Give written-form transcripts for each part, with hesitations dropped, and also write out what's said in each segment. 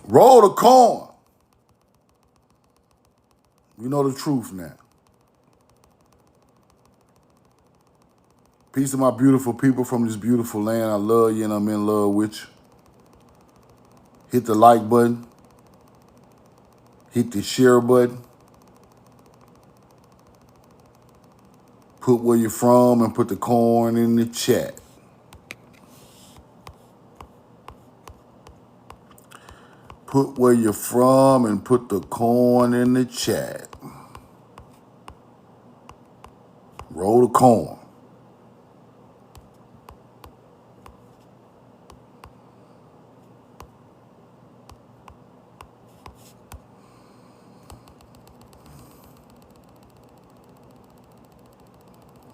Roll the corn. You know the truth now. Peace to my beautiful people from this beautiful land. I love you and I'm in love with you. Hit the like button. Hit the share button. Put where you're from and put the corn in the chat. Put where you're from and put the corn in the chat. Roll the corn.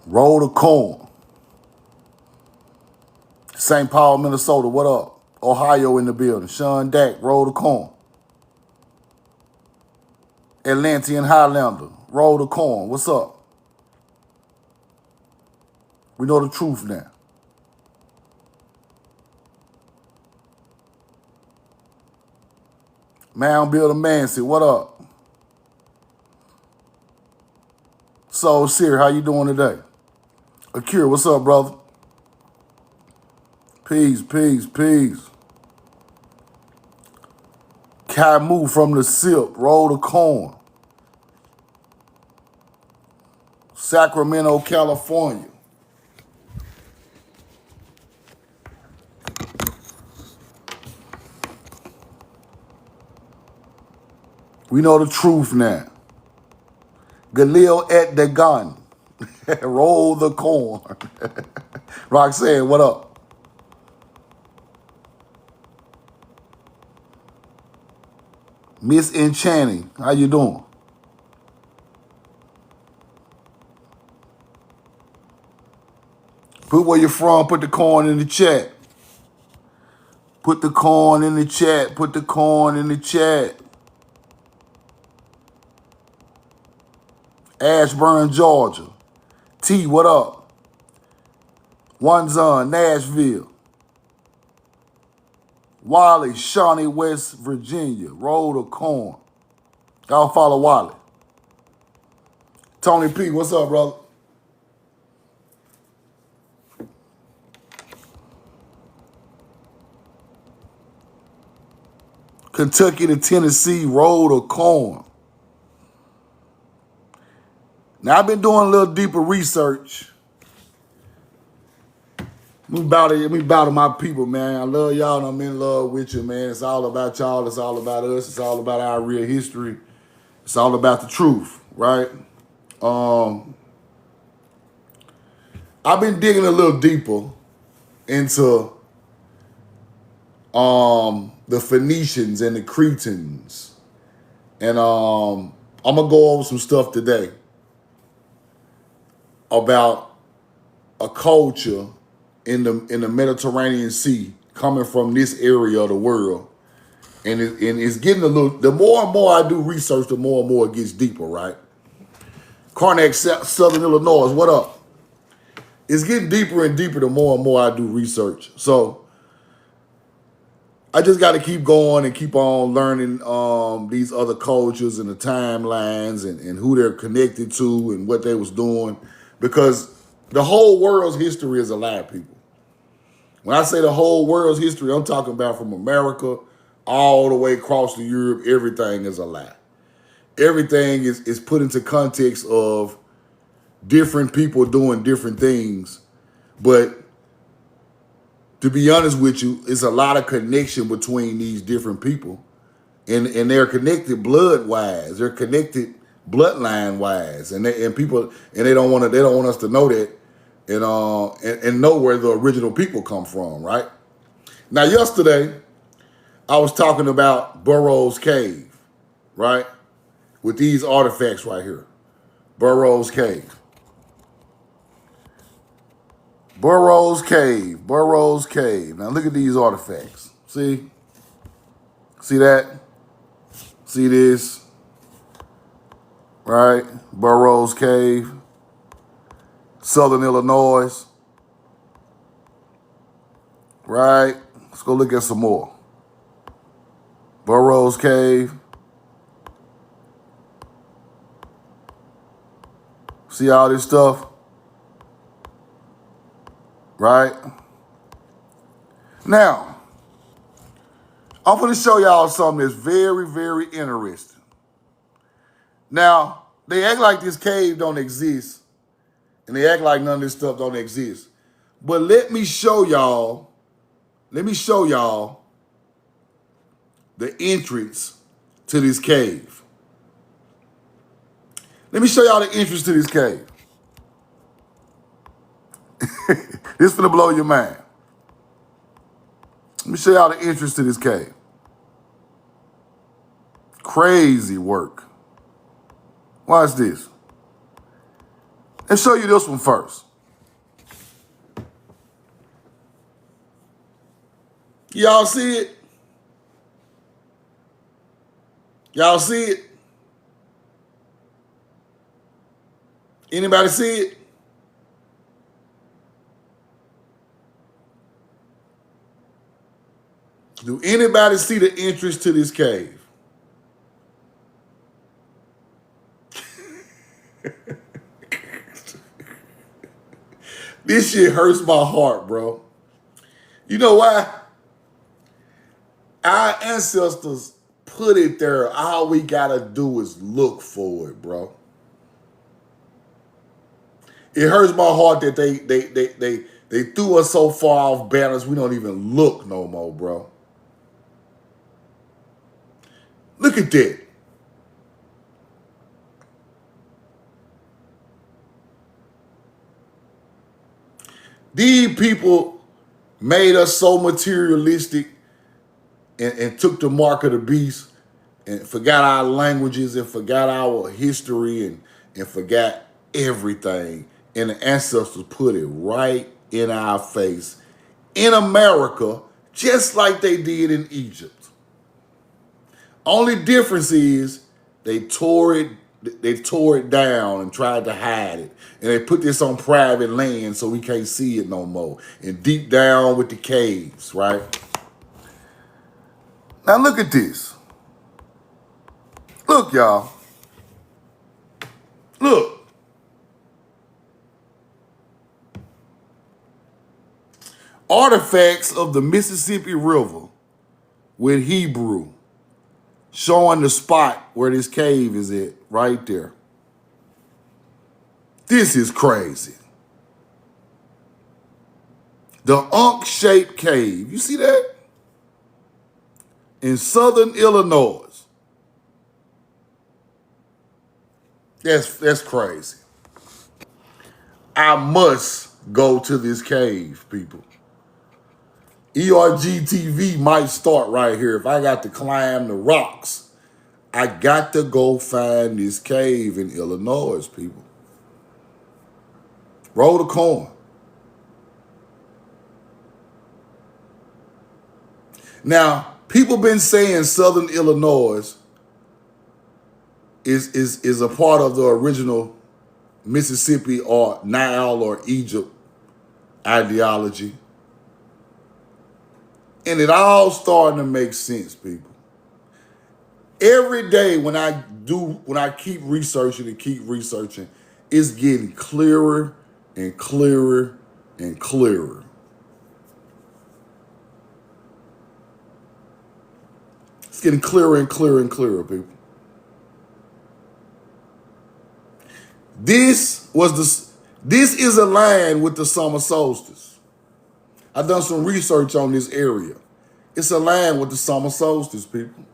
Roll the corn. St. Paul, Minnesota, what up? Ohio in the building. Sean Dack, roll the corn. Atlantean Highlander, roll the corn. What's up? We know the truth now. Mound Builder Mancy, what up? Soul Seer, how you doing today? Akira, what's up, brother? Peace, peace, peace. Camus from the SIP, roll the corn. Sacramento, California. We know the truth now. Galil at the gun. Roll the corn. Roxanne, what up? Miss Enchanting, how you doing? Put where you're from, put the corn in the chat. Put the corn in the chat, put the corn in the chat. Ashburn, Georgia. T, what up? One Zon, Nashville. Wally, Shawnee, West Virginia. Roll the corn. Y'all follow Wally. Tony P, what's up, brother? Kentucky to Tennessee, roll the corn. Now, I've been doing a little deeper research. We battle my people, man. I love y'all and I'm in love with you, man. It's all about y'all. It's all about us. It's all about our real history. It's all about the truth, right? I've been digging a little deeper into the Phoenicians and the Cretans. And I'm going to go over some stuff today about a culture in the Mediterranean Sea coming from this area of the world. And it's getting a little, the more and more I do research, the more and more it gets deeper, right? Karnak, Southern Illinois, what up? It's getting deeper and deeper the more and more I do research. So I just got to keep going and keep on learning these other cultures and the timelines and who they're connected to and what they was doing. Because the whole world's history is a lie, people. When I say the whole world's history, I'm talking about from America all the way across to Europe. Everything is a lie. Everything is put into context of different people doing different things. But to be honest with you, it's a lot of connection between these different people. And they're connected blood-wise. They're connected bloodline-wise. And they don't want us to know that and know where the original people come from, right? Now, yesterday, I was talking about Burrows Cave, right? With these artifacts right here. Burrows Cave. Burrows Cave. Burrows Cave. Now, look at these artifacts. See? See that? See this? Right? Burrows Cave. Southern Illinois. Right? Let's go look at some more. Burrows Cave. See all this stuff? Right? Now, I'm going to show y'all something that's very, very interesting. Now, they act like this cave don't exist, and they act like none of this stuff don't exist. But let me show y'all the entrance to this cave. Let me show y'all the entrance to this cave. This is gonna blow your mind. Let me show y'all the entrance to this cave. Crazy work. Watch this. Let's show you this one first. Y'all see it? Y'all see it? Anybody see it? Do anybody see the entrance to this cave? This shit hurts my heart, bro. You know why? Our ancestors put it there. All we gotta do is look for it, bro. It hurts my heart that they threw us so far off balance we don't even look no more, bro. Look at that. These people made us so materialistic and took the mark of the beast and forgot our languages and forgot our history and forgot everything. And the ancestors put it right in our face in America, just like they did in Egypt. Only difference is they tore it down and tried to hide it. And they put this on private land so we can't see it no more. And deep down with the caves, right? Now look at this. Look, y'all. Look. Artifacts of the Mississippi River with Hebrew, showing the spot where this cave is at, right there. This is crazy. The Ankh-shaped cave, you see that? In southern Illinois. That's crazy. I must go to this cave, people. ERGTV might start right here. If I got to climb the rocks, I got to go find this cave in Illinois, people. Roll the coin. Now, people been saying southern Illinois is a part of the original Mississippi or Nile or Egypt ideology. And it all starting to make sense, people. Every day when I keep researching, it's getting clearer and clearer and clearer. It's getting clearer and clearer and clearer, people. This is aligned with the summer solstice. I've done some research on this area. It's aligned with the summer solstice, people.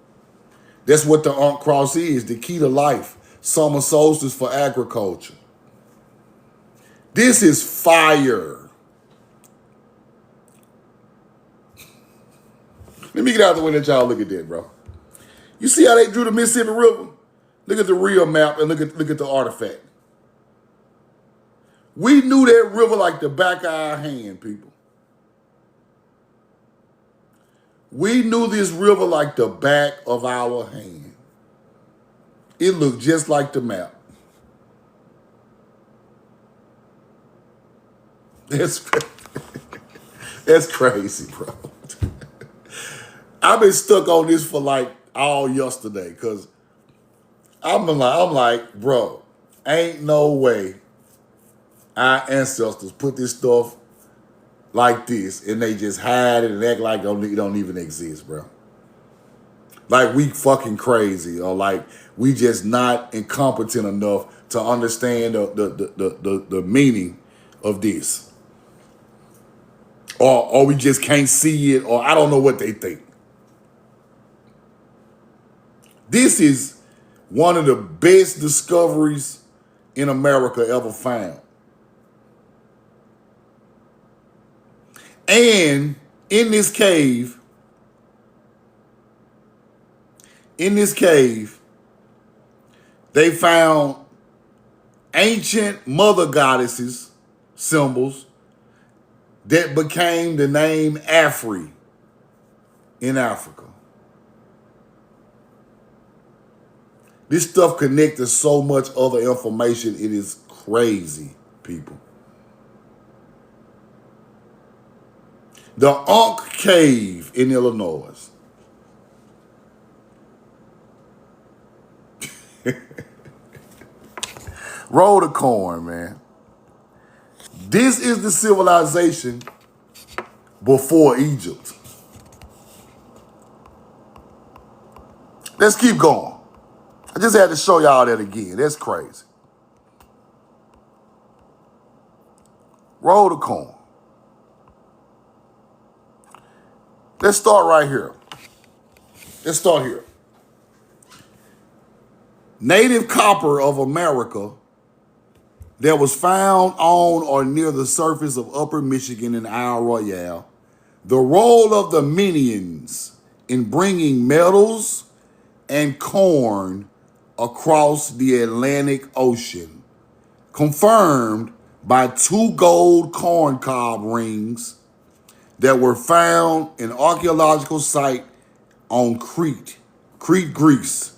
That's what the Ankh cross is, the key to life. Summer solstice for agriculture. This is fire. Let me get out of the way and let y'all look at that, bro. You see how they drew the Mississippi River? Look at the real map and look at the artifact. We knew that river like the back of our hand, people. We knew this river like the back of our hand. It looked just like the map. That's crazy, bro. I've been stuck on this for like all yesterday because I'm like, bro, ain't no way our ancestors put this stuff like this and they just hide it and act like it don't even exist, bro. Like we fucking crazy, or like we just not incompetent enough to understand the meaning of this. Or we just can't see it, or I don't know what they think. This is one of the best discoveries in America ever found. And in this cave, they found ancient mother goddesses symbols that became the name Afri in Africa. This stuff connected so much other information, it is crazy, people. The Ankh Cave in Illinois. Roll the corn, man. This is the civilization before Egypt. Let's keep going. I just had to show y'all that again. That's crazy. Roll the corn. Let's start right here. Let's start here. Native copper of America that was found on or near the surface of Upper Michigan and Isle Royale. The role of the Minions in bringing metals and corn across the Atlantic Ocean, confirmed by 2 gold corn cob rings that were found in archaeological site on Crete, Greece.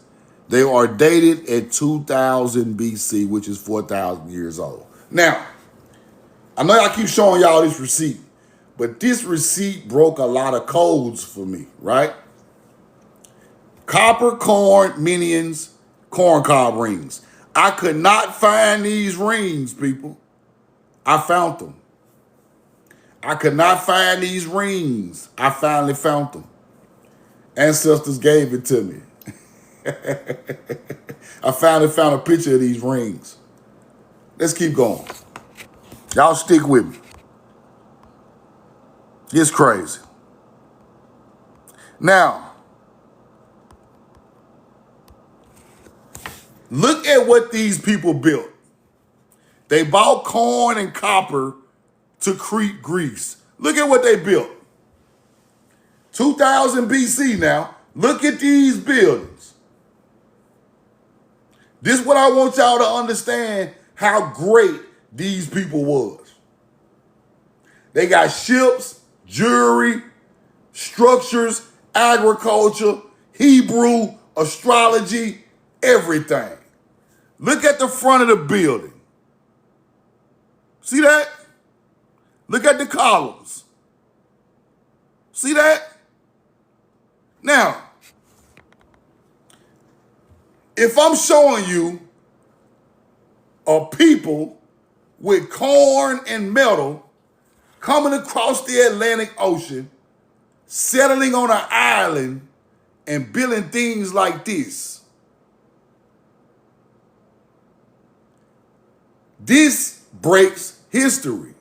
They are dated at 2000 BC, which is 4,000 years old. Now, I know I keep showing y'all this receipt, but this receipt broke a lot of codes for me, right? Copper, corn, Minions, corn cob rings. I could not find these rings, people. I found them. I could not find these rings. I finally found them. Ancestors gave it to me. I finally found a picture of these rings. Let's keep going. Y'all stick with me. It's crazy. Now, look at what these people built. They bought corn and copper to Crete, Greece. Look at what they built. 2000 BC now. Look at these buildings. This is what I want y'all to understand how great these people was. They got ships, jewelry, structures, agriculture, Hebrew, astrology, everything. Look at the front of the building. See that? Look at the columns. See that? Now, if I'm showing you a people with corn and metal coming across the Atlantic Ocean, settling on an island and building things like this, this breaks history.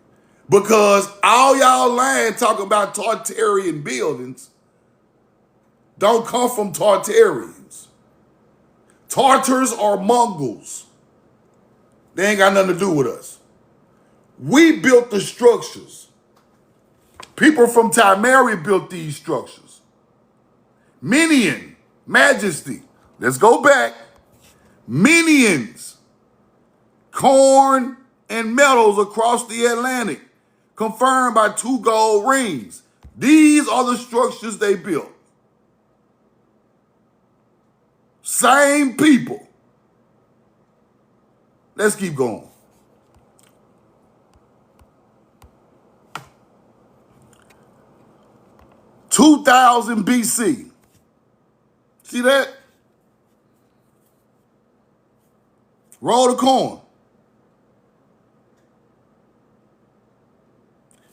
Because all y'all lying talking about Tartarian buildings don't come from Tartarians. Tartars are Mongols. They ain't got nothing to do with us. We built the structures. People from Timeri built these structures. Minion, Majesty. Let's go back. Minions, corn and metals across the Atlantic, confirmed by 2 gold rings. These are the structures they built. Same people. Let's keep going. (2000 BC). See that? Roll the coin.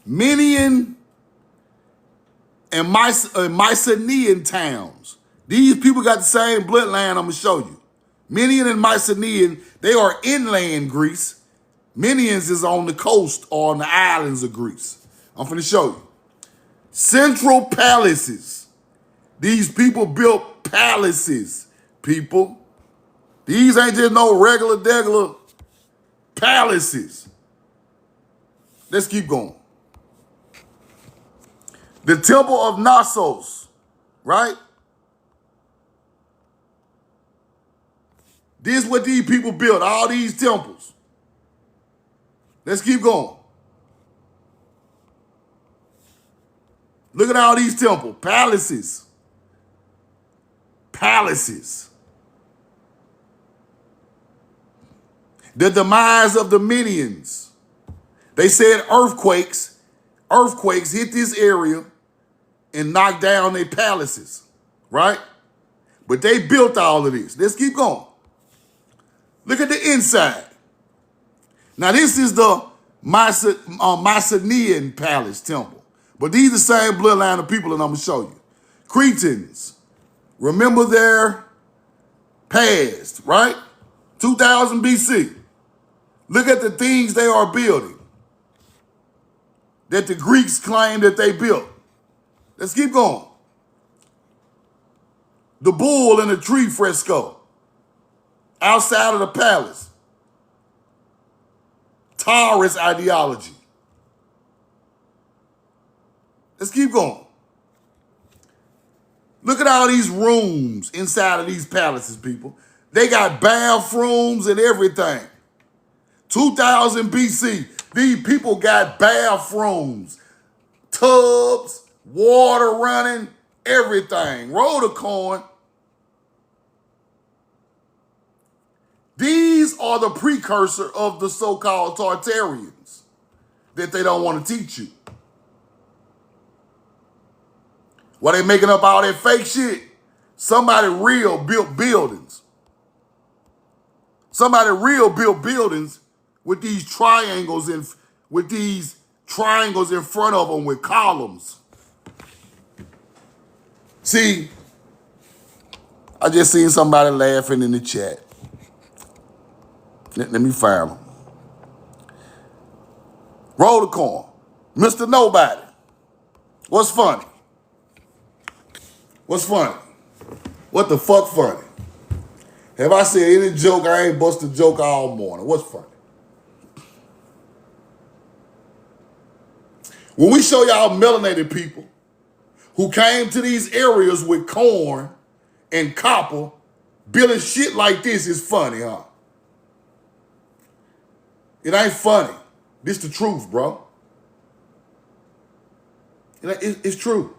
Median and Mycenaean towns. These people got the same bloodline I'm going to show you. Median and Mycenaean, they are inland Greece. Minions is on the coast or on the islands of Greece. I'm finna show you. Central palaces. These people built palaces, people. These ain't just no regular palaces. Let's keep going. The Temple of Knossos, right? This is what these people built, all these temples. Let's keep going. Look at all these temples, palaces. Palaces. The demise of the Minions. They said earthquakes hit this area and knocked down their palaces, right? But they built all of this. Let's keep going. Look at the inside. Now this is the Mycenaean palace temple. But these are the same bloodline of people that I'm going to show you. Cretans. Remember their past, right? 2000 BC. Look at the things they are building that the Greeks claim that they built. Let's keep going. The bull and the tree fresco outside of the palace. Taurus ideology. Let's keep going. Look at all these rooms inside of these palaces, people. They got bathrooms and everything. 2000 BC, these people got bathrooms, tubs, water running, everything. Roll the coin. These are the precursor of the so-called Tartarians that they don't want to teach you. While they making up all that fake shit, somebody real built buildings. Somebody real built buildings with these triangles in front of them with columns. See, I just seen somebody laughing in the chat. Let me find them. Roll the coin. Mr. Nobody. What's funny? What's funny? What the fuck funny? Have I said any joke? I ain't bust a joke all morning. What's funny? When we show y'all melanated people who came to these areas with corn and copper, building shit like this is funny, huh? It ain't funny. This the truth, bro. It's true.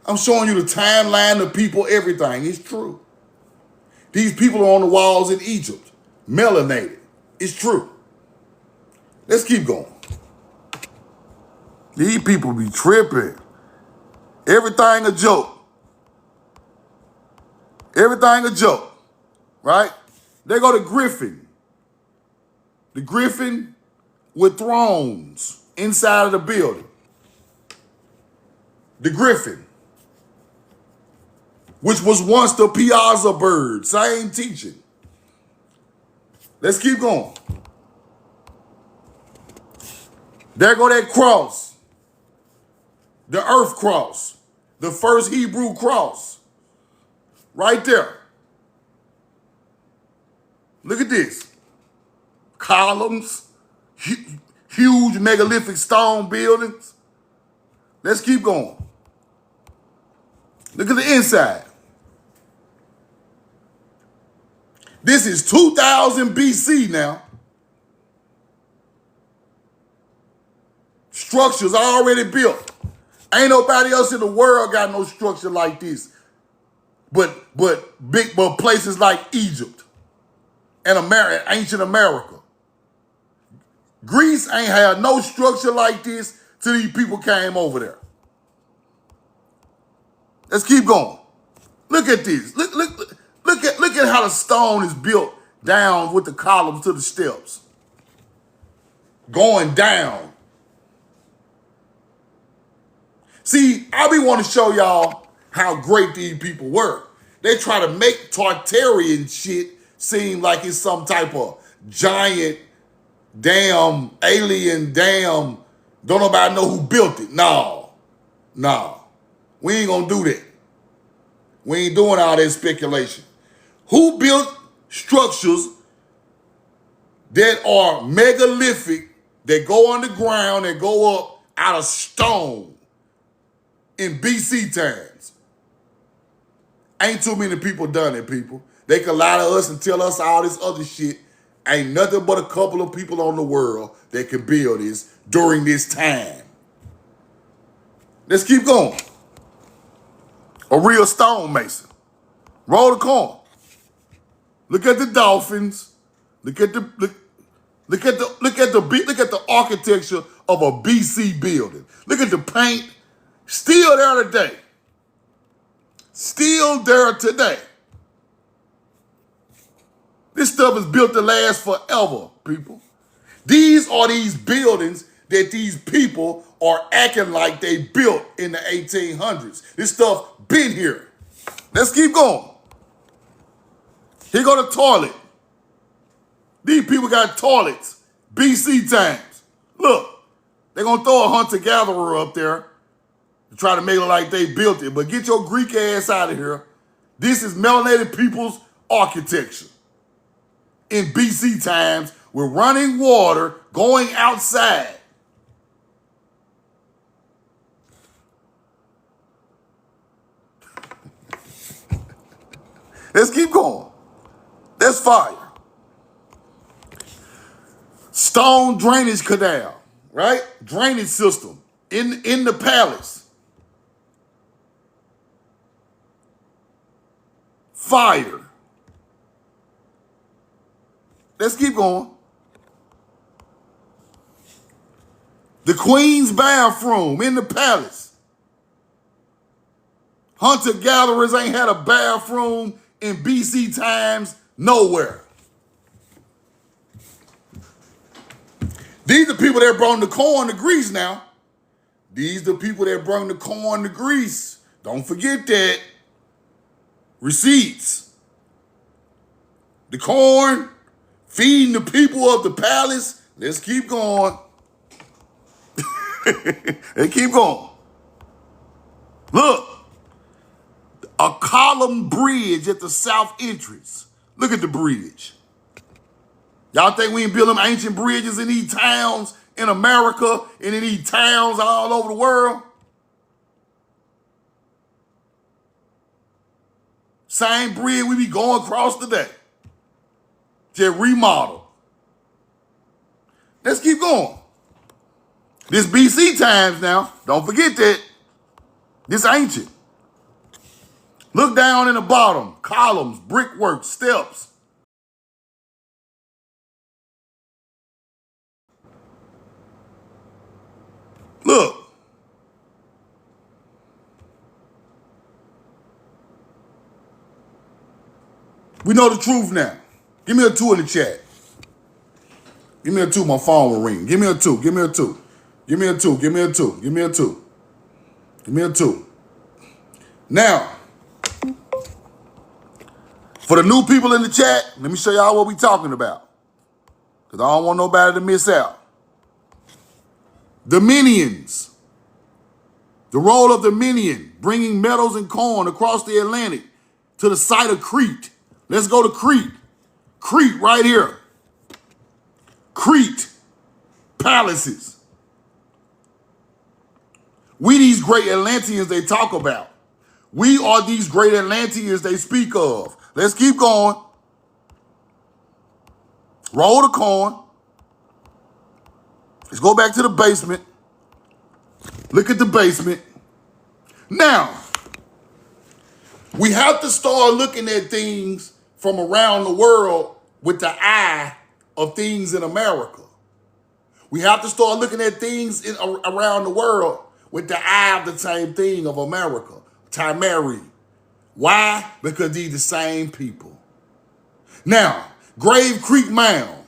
I'm showing you the timeline of people, everything. It's true. These people are on the walls in Egypt, melanated. It's true. Let's keep going. These people be tripping. Everything a joke. Everything a joke, right? They go to Griffin. The Griffin with thrones inside of the building. The Griffin, which was once the Piazza bird, same teaching. Let's keep going. There go that cross, the earth cross, the first Hebrew cross, right there. Look at this. Columns, huge megalithic stone buildings. Let's keep going. Look at the inside. This is 2000 BC now. Structures already built. Ain't nobody else in the world got no structure like this. But places like Egypt and ancient America. Greece ain't had no structure like this till these people came over there. Let's keep going. Look at this. Look at how the stone is built down with the columns to the steps. Going down. See, I be want to show y'all how great these people were. They try to make Tartarian shit seem like it's some type of giant, damn, alien, damn, don't nobody know who built it. No. We ain't gonna do that. We ain't doing all that speculation. Who built structures that are megalithic, that go underground, that go up out of stone in BC times? Ain't too many people done it, people. They can lie to us and tell us all this other shit. Ain't nothing but a couple of people on the world that can build this during this time. Let's keep going. A real stonemason. Roll the coin. Look at the dolphins. Look at the architecture of a BC building. Look at the paint. Still there today. Still there today. This stuff is built to last forever, people. These are these buildings that these people are acting like they built in the 1800s. This stuff been here. Let's keep going. Here go the toilet. These people got toilets. BC times. Look, they're going to throw a hunter-gatherer up there to try to make it like they built it. But get your Greek ass out of here. This is melanated people's architecture. In BC times, with running water going outside. Let's keep going. That's fire. Stone drainage canal, right? Drainage system in the palace. Fire. Let's keep going. The Queen's bathroom in the palace. Hunter-gatherers ain't had a bathroom in BC times nowhere. These are people that brought the corn to Greece now. These are the people that brought the corn to Greece. Don't forget that. Receipts. The corn, feeding the people of the palace. Let's keep going. Let's keep going. Look. A column bridge at the south entrance. Look at the bridge. Y'all think we ain't build them ancient bridges in these towns in America and in these towns all over the world? Same bridge we be going across today. Just remodel. Let's keep going. This BC times now. Don't forget that. This ancient. Look down in the bottom. Columns, brickwork, steps. Look. We know the truth now. Give me a 2 in the chat. Give me a 2. My phone will ring. Give me a 2. Give me a 2. Give me a 2. Give me a 2. Give me a 2. Give me a 2. Now, for the new people in the chat, let me show y'all what we talking about. Because I don't want nobody to miss out. Dominions. The role of dominion, bringing metals and corn across the Atlantic to the site of Crete. Let's go to Crete. Crete right here. Crete. Palaces. We these great Atlanteans they talk about. We are these great Atlanteans they speak of. Let's keep going. Roll the coin. Let's go back to the basement. Look at the basement. Now, we have to start looking at things from around the world with the eye of things in America. We have to start looking at things around the world with the eye of the same thing of America. Timeri, Why? Because these the same people. Now, Grave Creek Mound.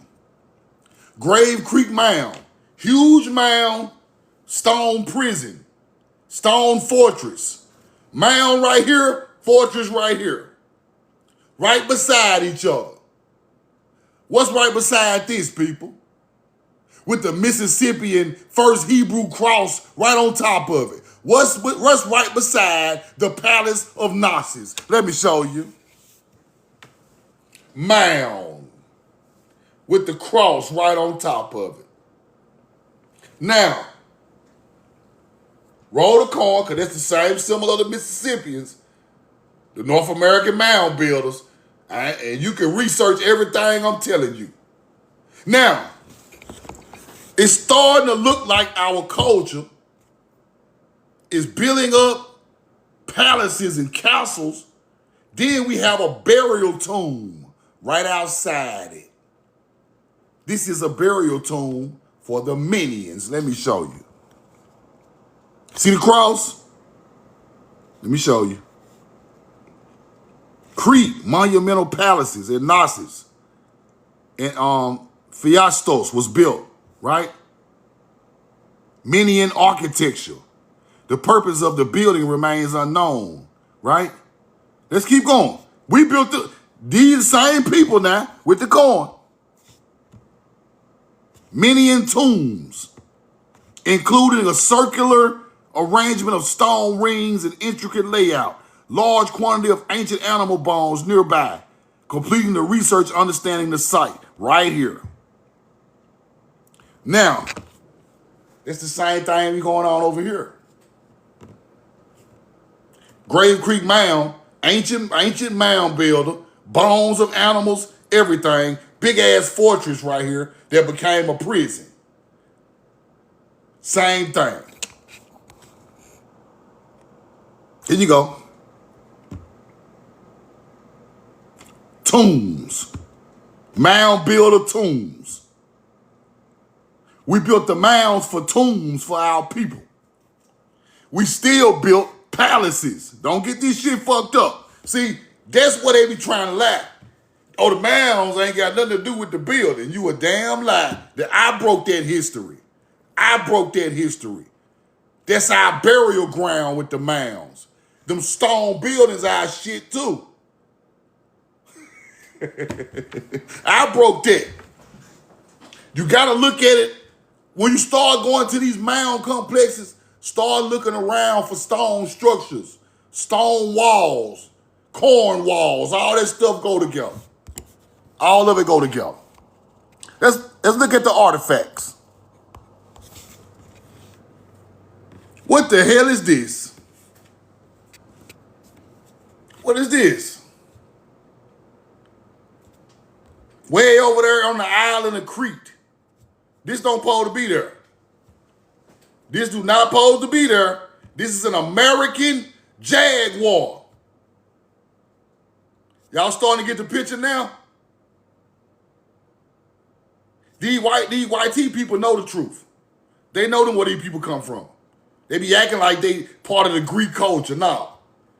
Grave Creek Mound. Huge mound, stone prison, stone fortress. Mound right here, fortress right here. Right beside each other. What's right beside this, people? With the Mississippian first Hebrew cross right on top of it. What's right beside the Palace of Gnosis? Let me show you. Mound. With the cross right on top of it. Now, roll the coin, because that's the same symbol of the Mississippians, the North American mound builders, and you can research everything I'm telling you. Now, it's starting to look like our culture is building up palaces and castles. Then we have a burial tomb right outside it. This is a burial tomb for the minions. Let me show you. See the cross? Let me show you. Crete, monumental palaces and Knossos and Phaistos was built, right? Minion architecture. The purpose of the building remains unknown, right? Let's keep going. We built these same people now with the coin. Minion tombs, including a circular arrangement of stone rings and intricate layout. Large quantity of ancient animal bones nearby, completing the research, understanding the site right here. Now, it's the same thing going on over here. Grave Creek Mound, ancient mound builder, bones of animals, everything. Big ass fortress right here that became a prison. Same thing. Here you go. Tombs. Mound builder tombs. We built the mounds for tombs for our people. We still built palaces. Don't get this shit fucked up. See, that's what they be trying to lie. Oh, the mounds ain't got nothing to do with the building. You a damn lie. That I broke that history. I broke that history. That's our burial ground with the mounds. Them stone buildings are shit too. I broke that. You gotta look at it. When you start going to these mound complexes, start looking around for stone structures, stone walls, corn walls, all that stuff go together. All of it go together. Let's look at the artifacts. What the hell is this? What is this? Way over there on the island of Crete. This don't supposed to be there. This do not supposed to be there. This is an American Jaguar. Y'all starting to get the picture now? These YT people know the truth. They know where these people come from. They be acting like they part of the Greek culture. No.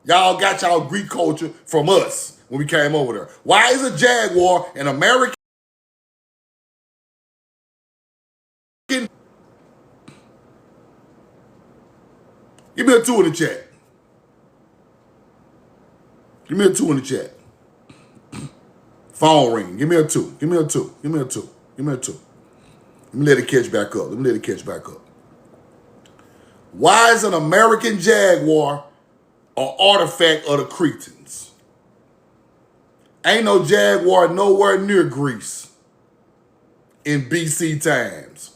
Y'all got y'all Greek culture from us when we came over there. Why is a Jaguar an American? Give me a 2 in the chat. Give me a 2 in the chat. Phone ring. Give me a 2. Give me a 2. Give me a 2. Give me a 2. Let me let it catch back up. Let me let it catch back up. Why is an American Jaguar an artifact of the Cretans? Ain't no Jaguar nowhere near Greece in BC times.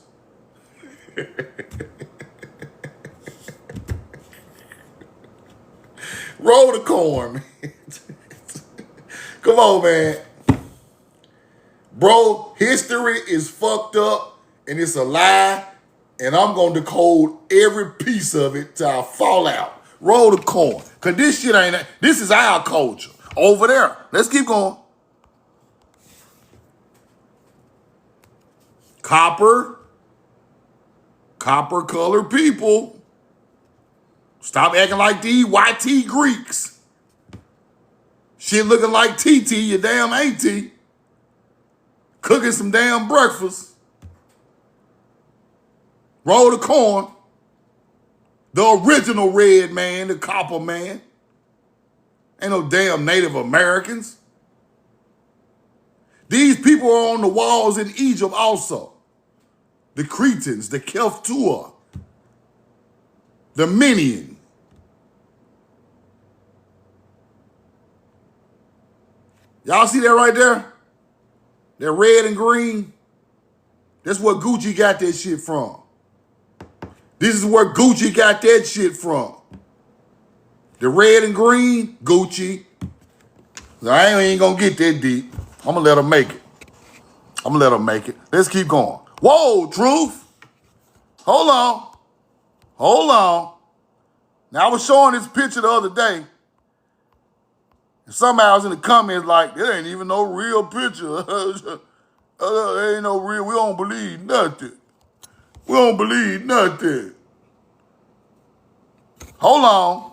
Roll the corn, man. Come on, man. Bro, history is fucked up and it's a lie, and I'm going to decode every piece of it till I fall out. Roll the corn. Because this shit ain't, this is our culture. Over there. Let's keep going. Copper colored people. Stop acting like these YT Greeks. Shit looking like TT, your damn auntie. Cooking some damn breakfast. Roll the corn. The original red man, the copper man. Ain't no damn Native Americans. These people are on the walls in Egypt also. The Cretans, the Kelftua, the Minion. Y'all see that right there? That red and green? That's where Gucci got that shit from. This is where Gucci got that shit from. The red and green, Gucci. I ain't gonna get that deep. I'm gonna let them make it. I'm gonna let them make it. Let's keep going. Whoa, Truth. Hold on. Hold on. Now, I was showing this picture the other day. And somebody was in the comments like, there ain't even no real picture. There ain't no real, we don't believe nothing. We don't believe nothing. Hold on.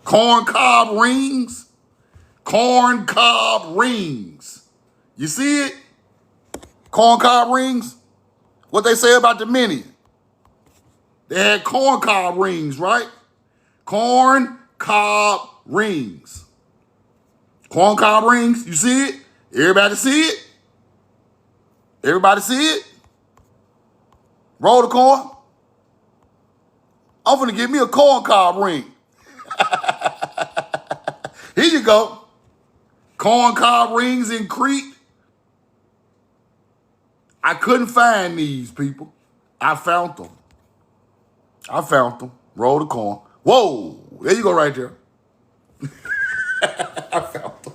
Corn cob rings. Corn cob rings. You see it? Corn cob rings. What they say about the Minion. They had corn cob rings, right? Corn cob rings. Corn cob rings. You see it? Everybody see it? Everybody see it? Roll the corn. I'm finna give me a corn cob ring. Here you go. Corn cob rings in Crete. I couldn't find these people. I found them. I found them. Roll the corn. Whoa, there you go right there. I found them.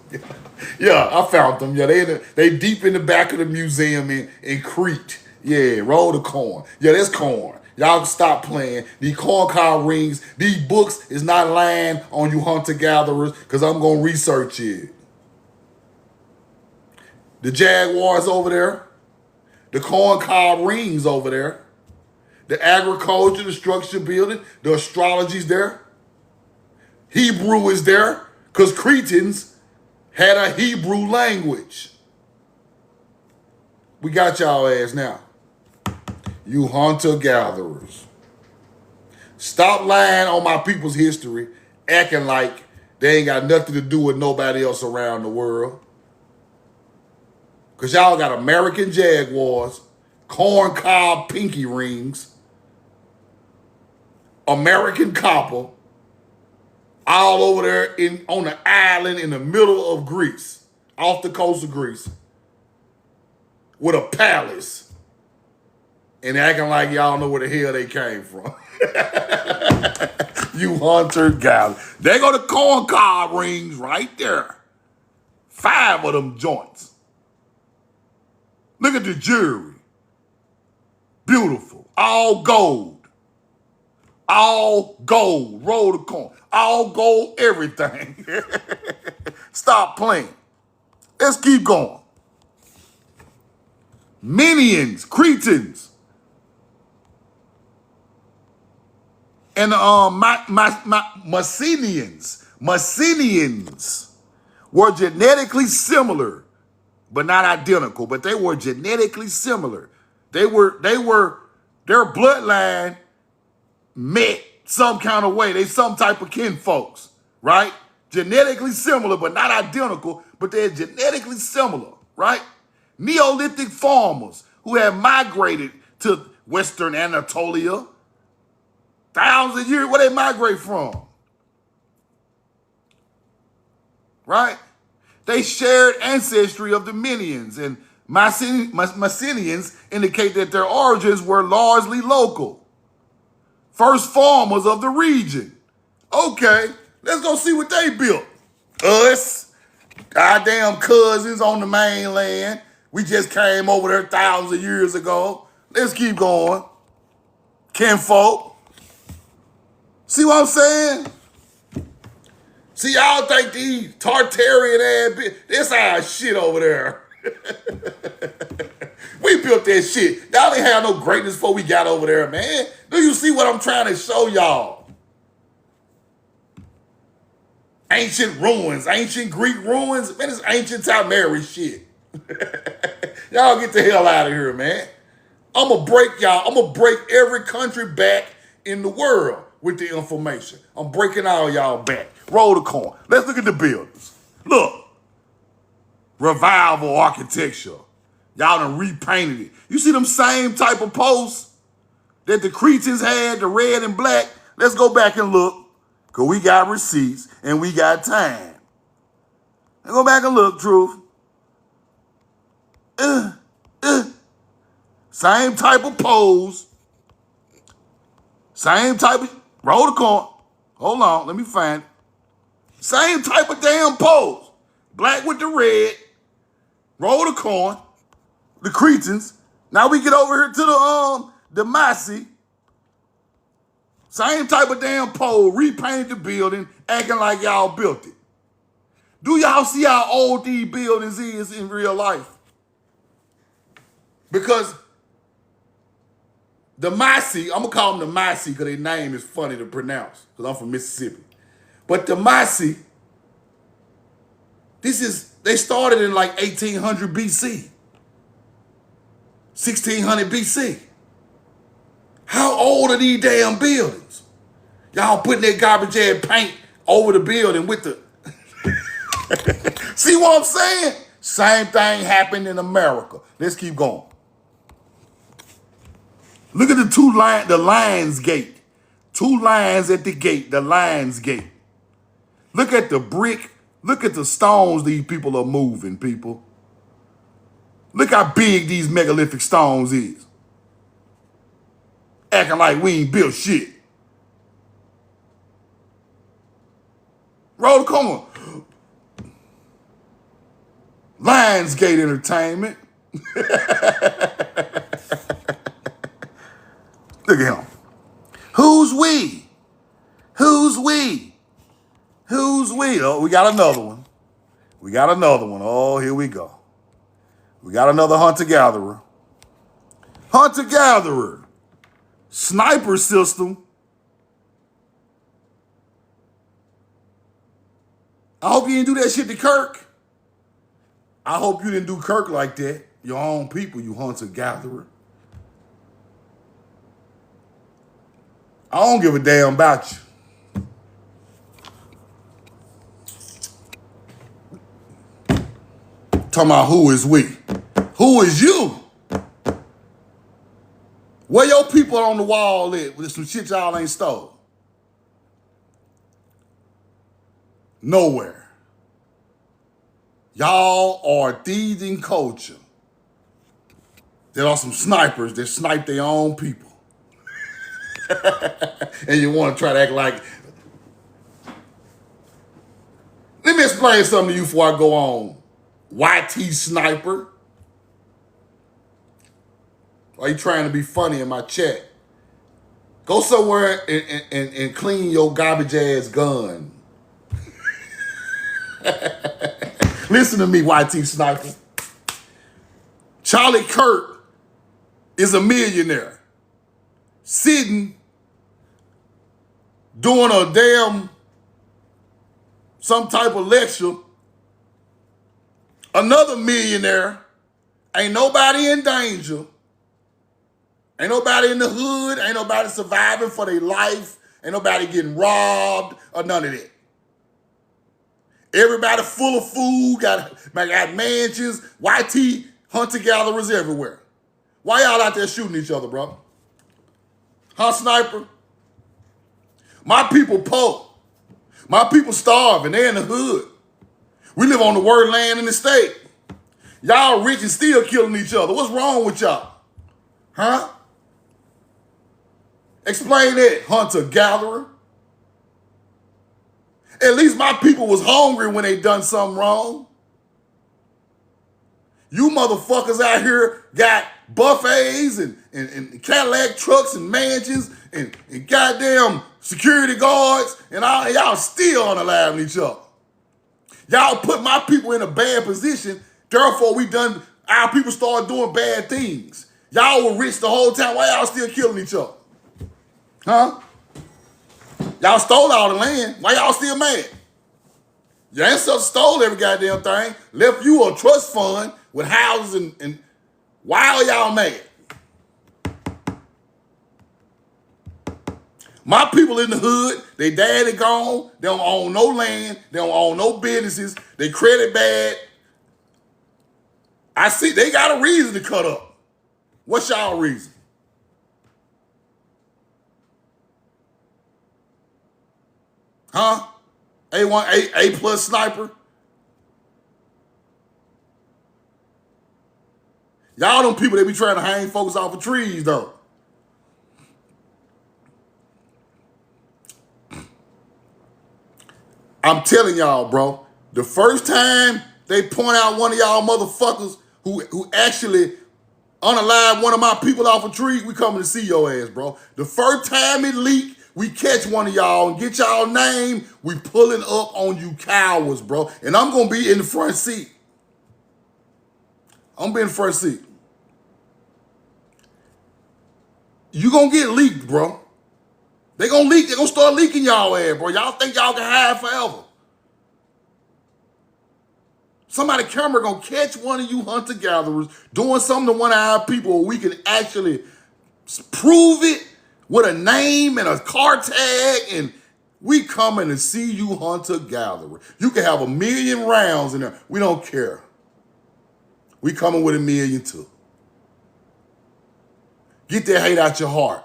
Yeah, I found them. Yeah, they deep in the back of the museum in Crete. Yeah, roll the corn. Yeah, that's corn. Y'all can stop playing. These corn cob rings, these books is not lying on you hunter-gatherers because I'm going to research it. The Jaguars over there. The corn cob rings over there. The agriculture, the structure building, the astrology's there. Hebrew is there because Cretans had a Hebrew language. We got y'all ass now. You hunter-gatherers. Stop lying on my people's history, acting like they ain't got nothing to do with nobody else around the world. Because y'all got American Jaguars, corn cob pinky rings, American copper, all over there on the island in the middle of Greece, off the coast of Greece, with a palace, and acting like y'all know where the hell they came from. You hunter-gatherer. There go the corn cob rings right there. 5 of them joints. Look at the jewelry. Beautiful. All gold. All gold. Roll the corn. All gold everything. Stop playing. Let's keep going. Minions, Cretans. And Mycenaeans were genetically similar, but not identical, but they were genetically similar. Their bloodline met some kind of way. They some type of kin folks, right? Genetically similar, but not identical, but they're genetically similar, right? Neolithic farmers who have migrated to Western Anatolia. Thousands of years, where they migrate from? Right? They shared ancestry of the Minions, and Mycenaeans indicate that their origins were largely local. First farmers of the region. Okay, let's go see what they built. Us, goddamn cousins on the mainland. We just came over there thousands of years ago. Let's keep going. Kinfolk. See what I'm saying? See, y'all think these Tartarian ass bitch, this our shit over there. We built that shit. Y'all ain't have no greatness before we got over there, man. Do you see what I'm trying to show y'all? ancient ruins, ancient Greek ruins. Man, it's ancient time Mary shit. Y'all get the hell out of here, man. I'm going to break y'all. I'm going to break every country back in the world with the information. I'm breaking all y'all back. Roll the coin. Let's look at the buildings. Look. Revival architecture. Y'all done repainted it. You see them same type of posts that the Cretans had, the red and black? Let's go back and look, because we got receipts and we got time. Let's go back and look, Truth. Same type of pose. Same type of, roll the coin. Hold on, let me find it. Same type of damn pose. Black with the red. Roll the coin. The Cretans. Now we get over here to the Massey. Same type of damn pole. Repainted the building, acting like y'all built it. Do y'all see how old these buildings is in real life? Because the Massey, I'm going to call them the Massey because their name is funny to pronounce because I'm from Mississippi. But the Massey, they started in like 1800 BC. 1600 BC. How old are these damn buildings? Y'all putting that garbage ass paint over the building with the... See what I'm saying? Same thing happened in America. Let's keep going. Look at the Lions Gate. 2 lions at the gate, the Lions Gate. Look at the brick. Look at the stones these people are moving, people. Look how big these megalithic stones is. Acting like we ain't built shit. Roll the corner. Lionsgate Entertainment. Look at him. Who's we? Who's we? Who's we? Oh, we got another one. We got another one. Oh, here we go. We got another hunter-gatherer. Hunter-gatherer. Sniper system. I hope you didn't do that shit to Kirk. I hope you didn't do Kirk like that. Your own people, you hunter-gatherer. I don't give a damn about you. Talking about who is we? Who is you? Where your people on the wall at with some shit y'all ain't stole? Nowhere. Y'all are thieving culture. There are some snipers that snipe their own people. And you want to try to act like... Let me explain something to you before I go on. YT Sniper. Are you trying to be funny in my chat? Go somewhere and clean your garbage ass gun. Listen to me, YT Sniper. Charlie Kirk is a millionaire. Sitting, doing a damn, some type of lecture. Another millionaire, ain't nobody in danger. Ain't nobody in the hood. Ain't nobody surviving for their life. Ain't nobody getting robbed or none of that. Everybody full of food, got mansions, YT hunter-gatherers everywhere. Why y'all out there shooting each other, bro? Huh, Sniper? My people poor. My people starving. They're in the hood. We live on the word land in the state. Y'all rich and still killing each other. What's wrong with y'all? Huh? Explain that, hunter-gatherer. At least my people was hungry when they done something wrong. You motherfuckers out here got buffets and Cadillac trucks and mansions and goddamn security guards and all, y'all still unaliving each other. Y'all put my people in a bad position, therefore our people started doing bad things. Y'all were rich the whole time, why y'all still killing each other? Huh? Y'all stole all the land, why y'all still mad? Your ancestors stole every goddamn thing, left you a trust fund with houses and why are y'all mad? My people in the hood, they daddy gone, they don't own no land, they don't own no businesses, they credit bad. I see they got a reason to cut up. What's y'all reason? Huh? A1, A plus sniper? Y'all them people that be trying to hang folks off of trees, though. I'm telling y'all, bro, the first time they point out one of y'all motherfuckers who actually unalive one of my people off a tree, we coming to see your ass, bro. The first time it leak, we catch one of y'all and get y'all name, we pulling up on you cowards, bro. And I'm going to be in the front seat. I'm going to be in the front seat. You going to get leaked, bro. They going to leak. They going to start leaking y'all ass, bro. Y'all think y'all can hide forever. Somebody camera going to catch one of you hunter-gatherers doing something to one of our people where we can actually prove it with a name and a car tag, and we coming to see you hunter-gatherer. You can have 1 million rounds in there. We don't care. We coming with 1 million too. Get that hate out your heart.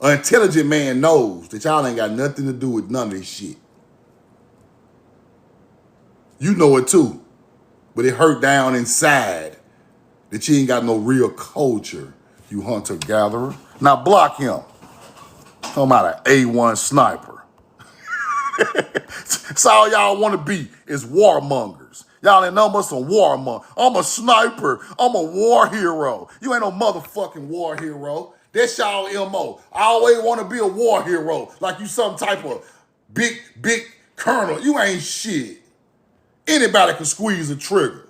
An intelligent man knows that y'all ain't got nothing to do with none of this shit. You know it too, but it hurt down inside that you ain't got no real culture, you hunter-gatherer. Now block him. Talking about an A1 sniper. That's all y'all want to be is warmongers. Y'all ain't nothing but some warmonger. I'm a sniper. I'm a war hero. You ain't no motherfucking war hero. That's y'all MO. I always want to be a war hero, like you some type of big colonel. You ain't shit. Anybody can squeeze a trigger.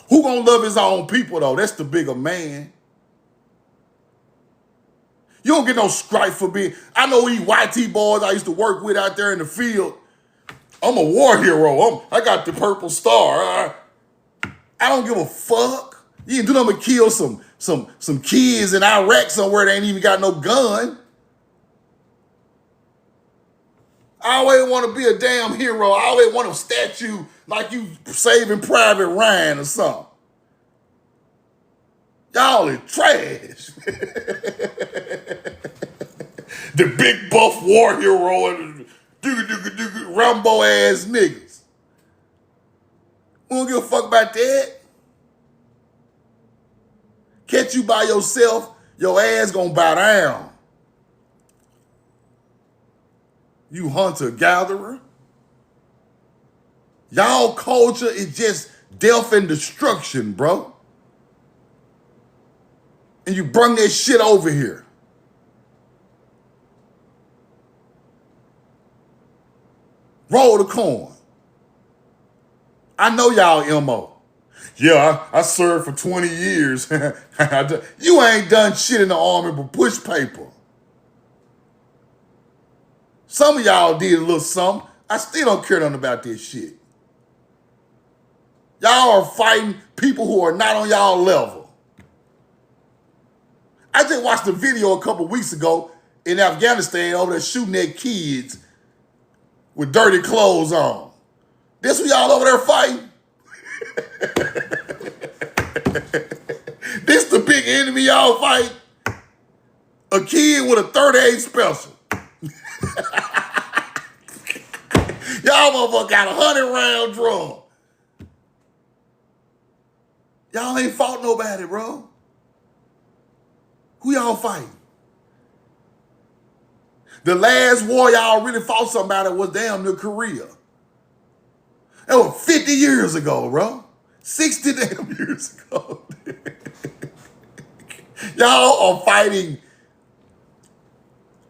Who gonna love his own people, though? That's the bigger man. You don't get no stripe for being... I know these YT boys I used to work with out there in the field. I'm a war hero. I got the purple star. I don't give a fuck. You ain't do nothing but kill some kids in Iraq somewhere that ain't even got no gun. I always want to be a damn hero. I always want a statue like you Saving Private Ryan or something. Y'all is trash. The big buff war hero and Rambo ass niggas. We don't give a fuck about that. Catch you by yourself, your ass gonna bow down. You hunter-gatherer. Y'all culture is just death and destruction, bro. And you bring that shit over here. Roll the coin. I know y'all MO. Yeah, I served for 20 years. You ain't done shit in the army but push paper. Some of y'all did a little something. I still don't care nothing about this shit. Y'all are fighting people who are not on y'all level. I just watched a video a couple weeks ago in Afghanistan over there shooting at kids with dirty clothes on. This what y'all over there fighting? This the big enemy y'all fight? A kid with a 38 special. Y'all motherfucker got a 100-round drum. Y'all ain't fought nobody, bro. Who y'all fighting? The last war y'all really fought somebody was damn near Korea. That was 50 years ago, bro. 60 damn years ago. Y'all are fighting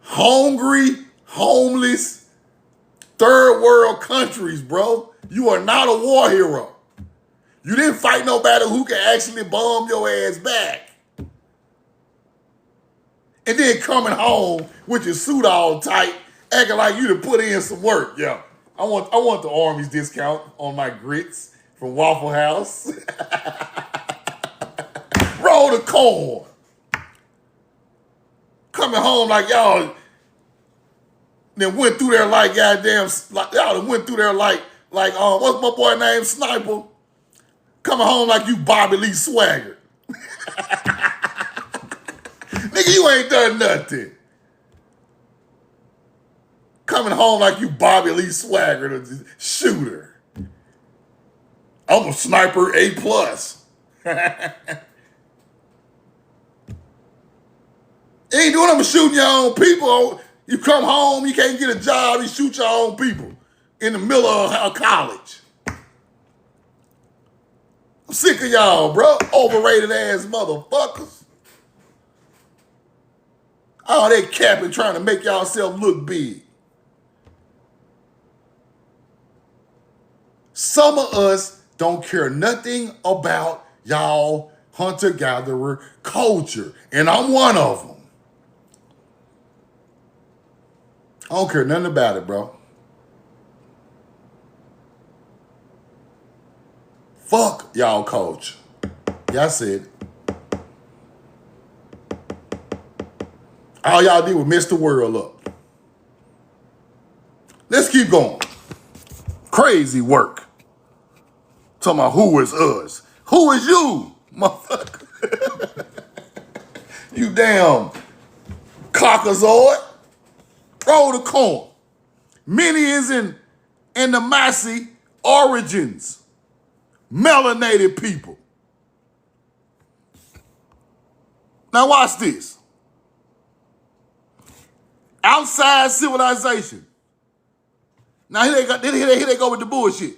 hungry, homeless, third world countries, bro. You are not a war hero. You didn't fight nobody who can actually bomb your ass back. And then coming home with your suit all tight, Acting like you to put in some work, yo. I want the Army's discount on my grits from Waffle House. Roll the corn. Coming home like y'all then went through there like goddamn, like y'all done went through there like what's my boy name, Sniper? Coming home like you Bobby Lee Swagger. Nigga, you ain't done nothing. Coming home like you Bobby Lee Swagger, the shooter. I'm a sniper A+. You ain't doing nothing but shooting your own people. You come home, you can't get a job, you shoot your own people in the middle of college. I'm sick of y'all, bro. Overrated ass motherfuckers. All that capping trying to make y'all self look big. Some of us don't care nothing about y'all hunter-gatherer culture, and I'm one of them. I don't care nothing about it, bro. Fuck y'all culture. Y'all said it. All y'all did was mess the world up. Let's keep going. Crazy work. Talking about who is us. Who is you, motherfucker? You damn cockazoid. Roll the corn. Minions and the Massey origins. Melanated people. Now watch this. Outside civilization. Now here they go with the bullshit.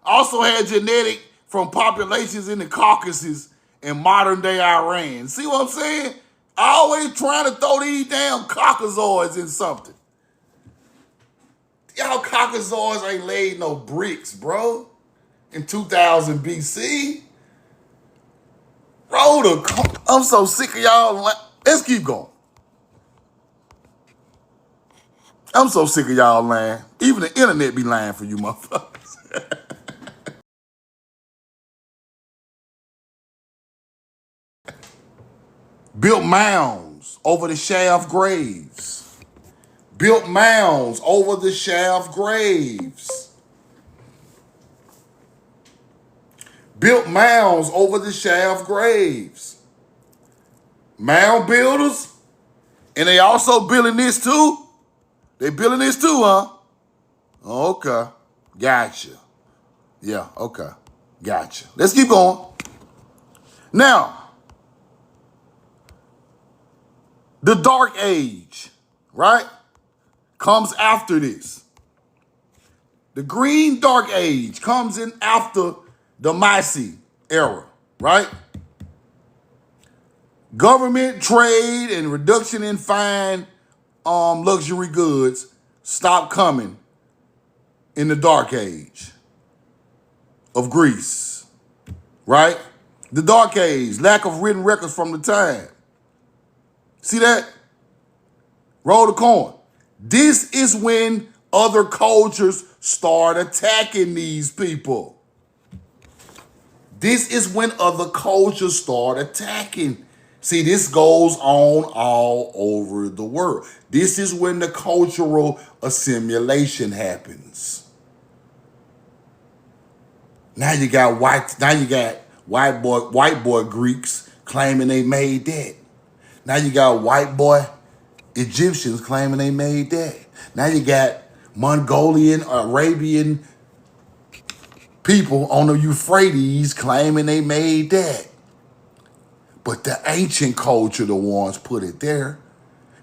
Also had genetic from populations in the Caucasus and modern day Iran. See what I'm saying? Always trying to throw these damn cockazoids in something. Y'all cockazoids ain't laid no bricks, bro. In 2000 BC. I'm so sick of y'all. Let's keep going. I'm so sick of y'all lying. Even the internet be lying for you motherfuckers. Built mounds over the shaft graves. Built mounds over the shaft graves. Built mounds over the shaft graves. Mound builders. And they also building this too? They building this too, huh? Okay. Gotcha. Yeah, okay. Gotcha. Let's keep going. Now, the Dark Age, right, comes after this. The Green Dark Age comes in after the Massey era, right? Government, trade, and reduction in fine luxury goods stopped coming in the Dark Age of Greece, right? The Dark Age, lack of written records from the time. See that? Roll the coin. This is when other cultures start attacking these people. This is when other cultures start attacking. See, this goes on all over the world. This is when the cultural assimilation happens. Now you got white boy Greeks claiming they made that. Now you got white boy Egyptians claiming they made that. Now you got Mongolian, Arabian people on the Euphrates claiming they made that. But the ancient culture, the ones put it there.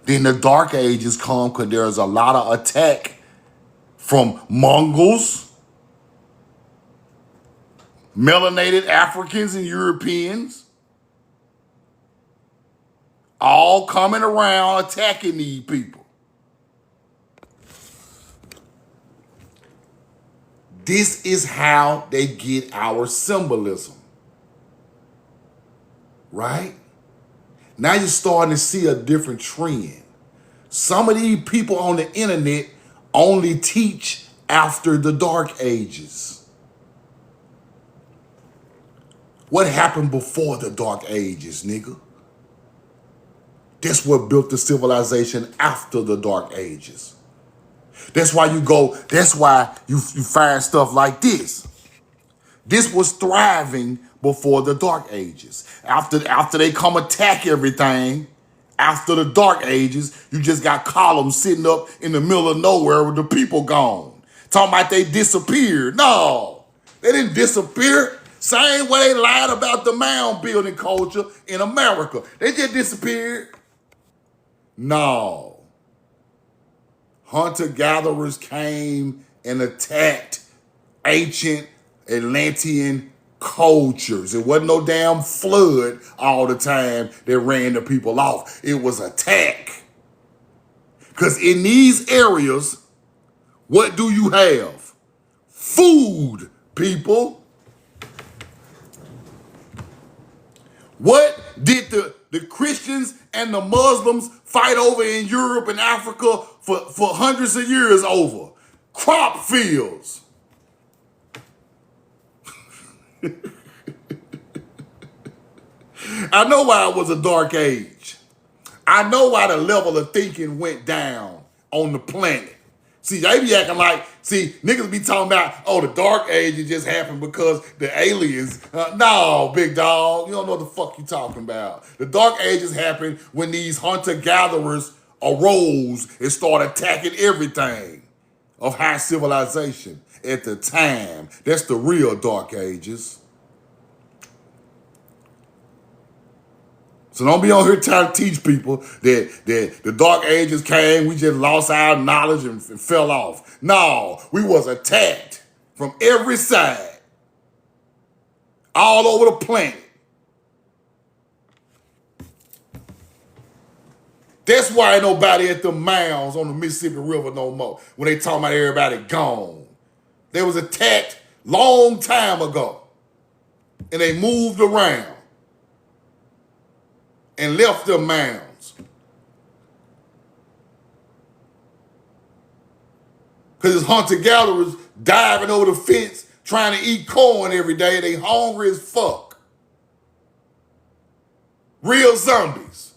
Then the Dark Ages come because there's a lot of attack from Mongols, melanated Africans and Europeans, all coming around attacking these people. This is how they get our symbolism. Right? Now you're starting to see a different trend. Some of these people on the internet only teach after the Dark Ages. What happened before the Dark Ages, nigga? That's what built the civilization after the Dark Ages. That's why you find stuff like this. This was thriving before the Dark Ages. After they come attack everything, after the Dark Ages, you just got columns sitting up in the middle of nowhere with the people gone. Talking about they disappeared. No, they didn't disappear. Same way they lied about the mound building culture in America. They just disappeared. No. Hunter-gatherers came and attacked ancient Atlantean cultures. It wasn't no damn flood all the time that ran the people off. It was attack. Because in these areas, what do you have? Food, people. What did the Christians and the Muslims fight over in Europe and Africa for hundreds of years over? Crop fields. I know why it was a dark age. I know why the level of thinking went down on the planet. See, they be acting like, niggas be talking about, oh, the dark age just happened because the aliens. No, big dog, you don't know what the fuck you talking about. The dark ages happened when these hunter-gatherers arose and started attacking everything of high civilization at the time. That's the real dark ages. So don't be on here trying to teach people that the dark ages came, we just lost our knowledge and fell off. No, we was attacked from every side, all over the planet. That's why ain't nobody at the mounds on the Mississippi River no more when they talking about everybody gone. They was attacked long time ago, and they moved around and left them mounds. Because it's hunter-gatherers diving over the fence trying to eat corn every day. They hungry as fuck. Real zombies.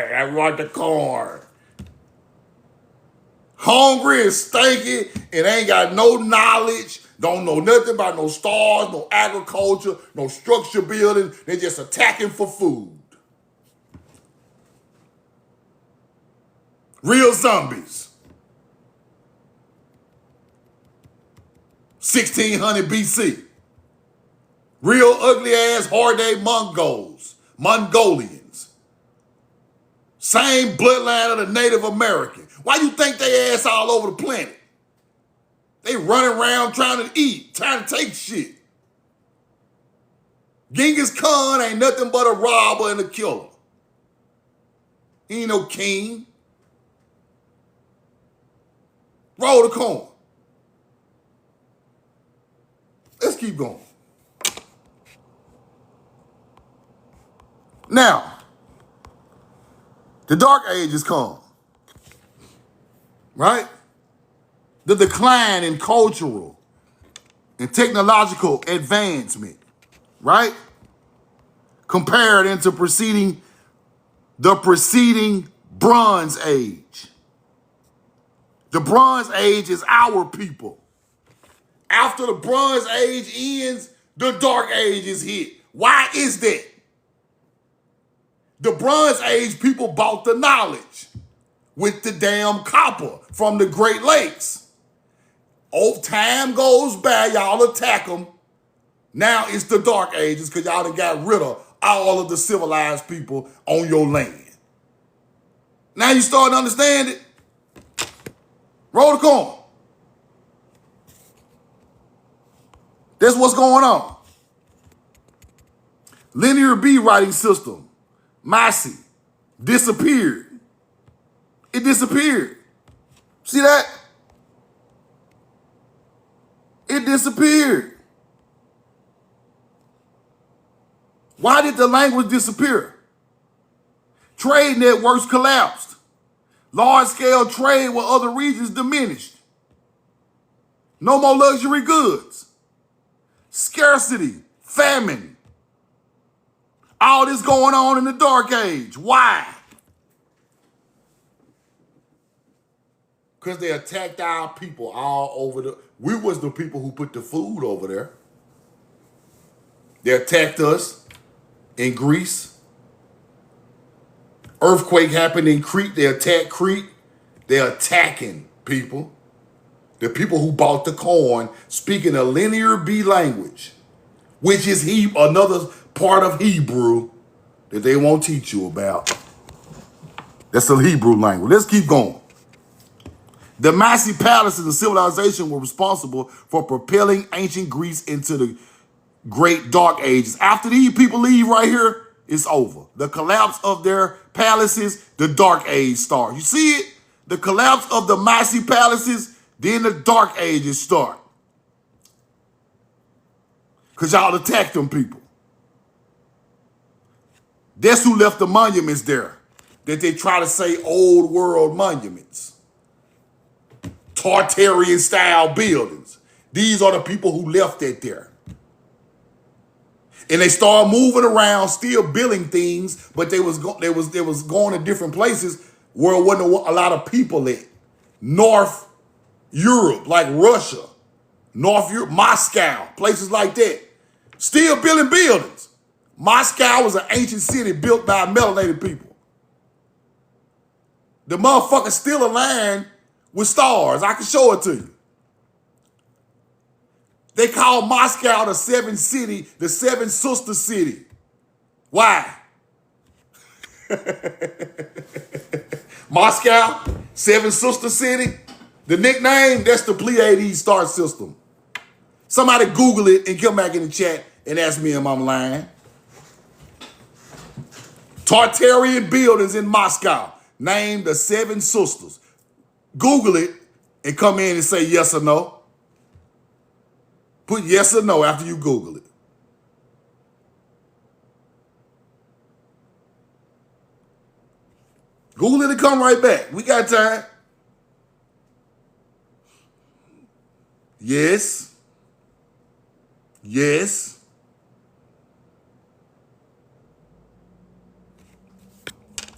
I want the corn. Hungry and stinky and ain't got no knowledge. Don't know nothing about no stars, no agriculture, no structure building. They just attacking for food. Real zombies. 1600 BC. Real ugly ass hard-day Mongolians. Same bloodline of the Native American. Why you think they ass all over the planet? They running around trying to eat, trying to take shit. Genghis Khan ain't nothing but a robber and a killer. He ain't no king. Roll the corn. Let's keep going. Now, the Dark Ages come, right? The decline in cultural and technological advancement, right? Compared into the preceding Bronze Age. The Bronze Age is our people. After the Bronze Age ends, the Dark Age is hit. Why is that? The Bronze Age people bought the knowledge with the damn copper from the Great Lakes. Oh, time goes by, y'all attack them. Now it's the Dark Ages because y'all done got rid of all of the civilized people on your land. Now you starting to understand it? Roll the corn. That's what's going on. Linear B writing system, Massey, disappeared. It disappeared. See that? It disappeared. Why did the language disappear? Trade networks collapsed. Large-scale trade with other regions diminished. No more luxury goods. Scarcity, famine. All this going on in the Dark Age. Why? Because they attacked our people all over the... We was the people who put the food over there. They attacked us in Greece. Earthquake happened in Crete. They attacked Crete. They're attacking people. The people who bought the corn speaking a linear B language, which is another part of Hebrew that they won't teach you about. That's the Hebrew language. Let's keep going. The massive palaces and civilization were responsible for propelling ancient Greece into the great dark ages. After these people leave right here, it's over. The collapse of their palaces, the dark age starts. You see it? The collapse of the massive palaces, then the dark ages start. Because y'all attacked them people. That's who left the monuments there, that they try to say old world monuments. Tartarian style buildings. These are the people who left it there. And they started moving around, still building things, but they was going to different places where it wasn't a lot of people at. North Europe, like Russia, North Europe, Moscow, places like that. Still building buildings. Moscow was an ancient city built by melanated people. The motherfucker's still aligned with stars. I can show it to you. They call Moscow the seventh city, the seven sister city. Why? Moscow, seven sister city. The nickname, that's the Pleiades star system. Somebody Google it and come back in the chat and ask me if I'm lying. Tartarian buildings in Moscow, named the Seven Sisters. Google it and come in and say yes or no. Put yes or no after you Google it. Google it and come right back. We got time. Yes. Yes.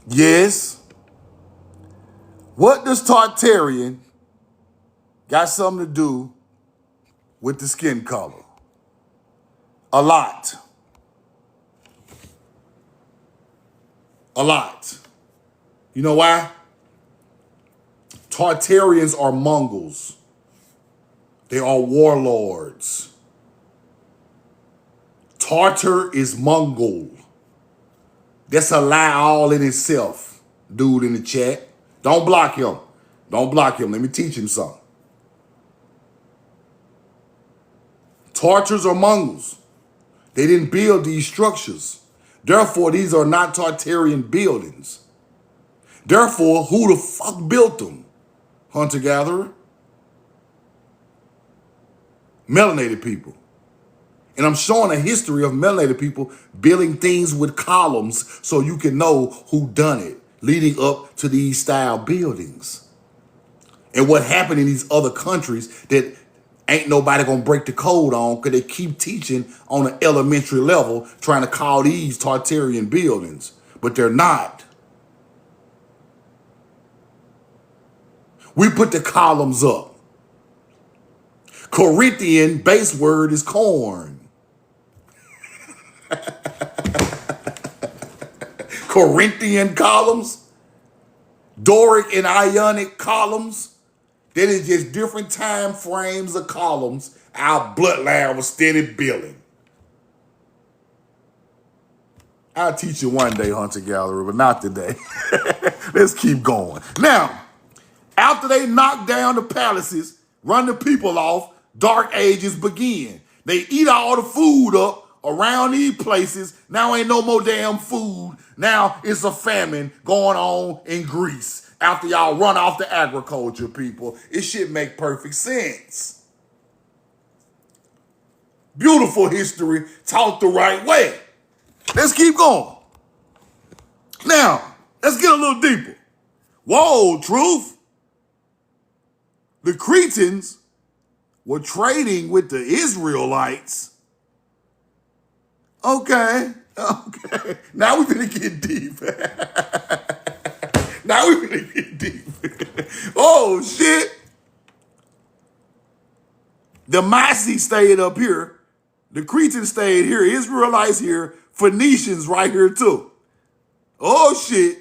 Yes. What does Tartarian got something to do with the skin color? A lot. A lot. You know why? Tartarians are Mongols. They are warlords. Tartar is Mongol. That's a lie all in itself, dude in the chat. Don't block him. Don't block him. Let me teach him something. Tartars are Mongols. They didn't build these structures. Therefore, these are not Tartarian buildings. Therefore, who the fuck built them? Hunter-gatherer? Melanated people. And I'm showing a history of melanated people building things with columns so you can know who done it, leading up to these style buildings. And what happened in these other countries that ain't nobody gonna break the code on because they keep teaching on an elementary level trying to call these Tartarian buildings, but they're not. We put the columns up. Corinthian base word is corn. Corinthian columns, Doric and Ionic columns. That is just different time frames of columns. Our bloodline was steady building. I'll teach you one day, Hunter Gallery, but not today. Let's keep going. Now, after they knock down the palaces, run the people off, dark ages begin. They eat all the food up around these places. Now ain't no more damn food. Now it's a famine going on in Greece. After y'all run off the agriculture, people, it should make perfect sense. Beautiful history taught the right way. Let's keep going. Now, Let's get a little deeper. Whoa, truth. The Cretans were trading with the Israelites. Okay. Now we're gonna get deep. Now we're gonna get deep. Oh shit. The Massey stayed up here. The Cretans stayed here. Israelites here. Phoenicians right here too. Oh shit.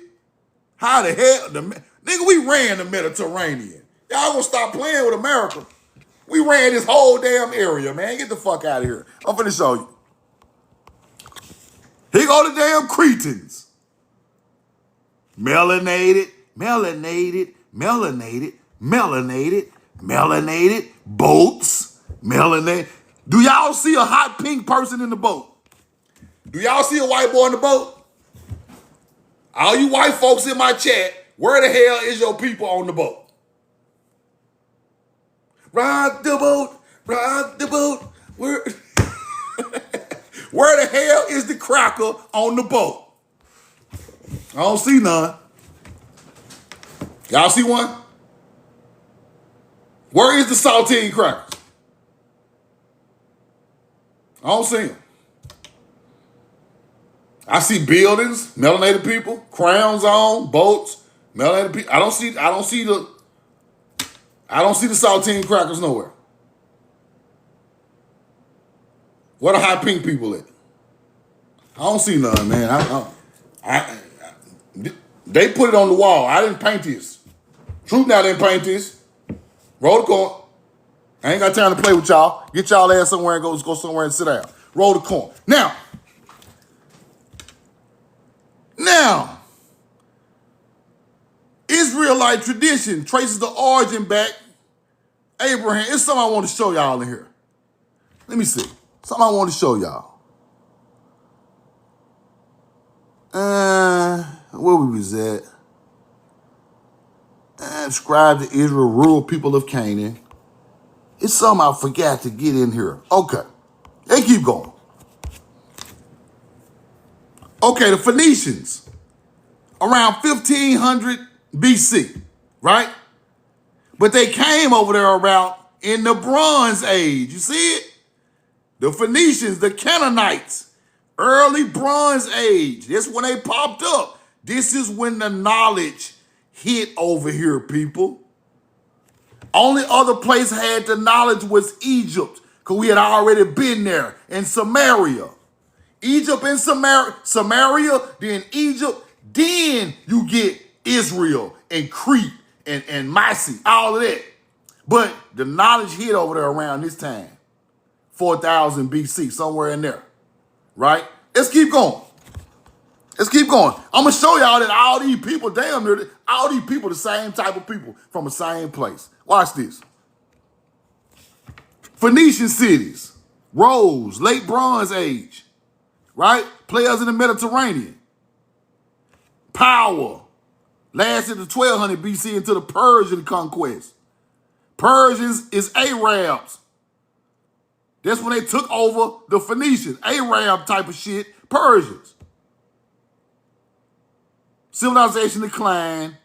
How the hell? Nigga, we ran the Mediterranean. Y'all gonna stop playing with America. We ran this whole damn area, man. Get the fuck out of here. I'm finna show you. Here go the damn Cretans. Melanated, melanated, melanated, melanated, melanated, boats, melanated. Do y'all see a hot pink person in the boat? Do y'all see a white boy in the boat? All you white folks in my chat, where the hell is your people on the boat? Ride the boat, ride the boat. Where the hell is the cracker on the boat? I don't see none. Y'all see one? Where is the saltine crackers? I don't see them. I see buildings, melanated people, crowns on, boats, melanated people. I don't see the saltine crackers nowhere. Where the hot pink people at? I don't see none, man. They put it on the wall. I didn't paint this. Truth now didn't paint this. Roll the coin. I ain't got time to play with y'all. Get y'all ass somewhere and go somewhere and sit down. Roll the coin. Now, Israelite tradition traces the origin back. Abraham, it's something I want to show y'all in here. Let me see. Something I want to show y'all. Where we was at? Describe the Israel, rural people of Canaan. It's something I forgot to get in here. Okay. They keep going. Okay, the Phoenicians, around 1500 BC, right? But they came over there around in the Bronze Age. You see it? The Phoenicians, the Canaanites, early Bronze Age. That's when they popped up. This is when the knowledge hit over here, people. Only other place had the knowledge was Egypt, because we had already been there, and Samaria. Egypt and Samaria, then Egypt, then you get Israel and Crete and Massey, all of that. But the knowledge hit over there around this time, 4000 BC, somewhere in there, right? Let's keep going. Let's keep going. I'm going to show y'all that all these people, damn near, all these people the same type of people from the same place. Watch this. Phoenician cities rose, late Bronze Age, right? Players in the Mediterranean. Power lasted to 1200 BC into the Persian conquest. Persians is Arabs. That's when they took over the Phoenicians. Arab type of shit, Persians. Civilization declined,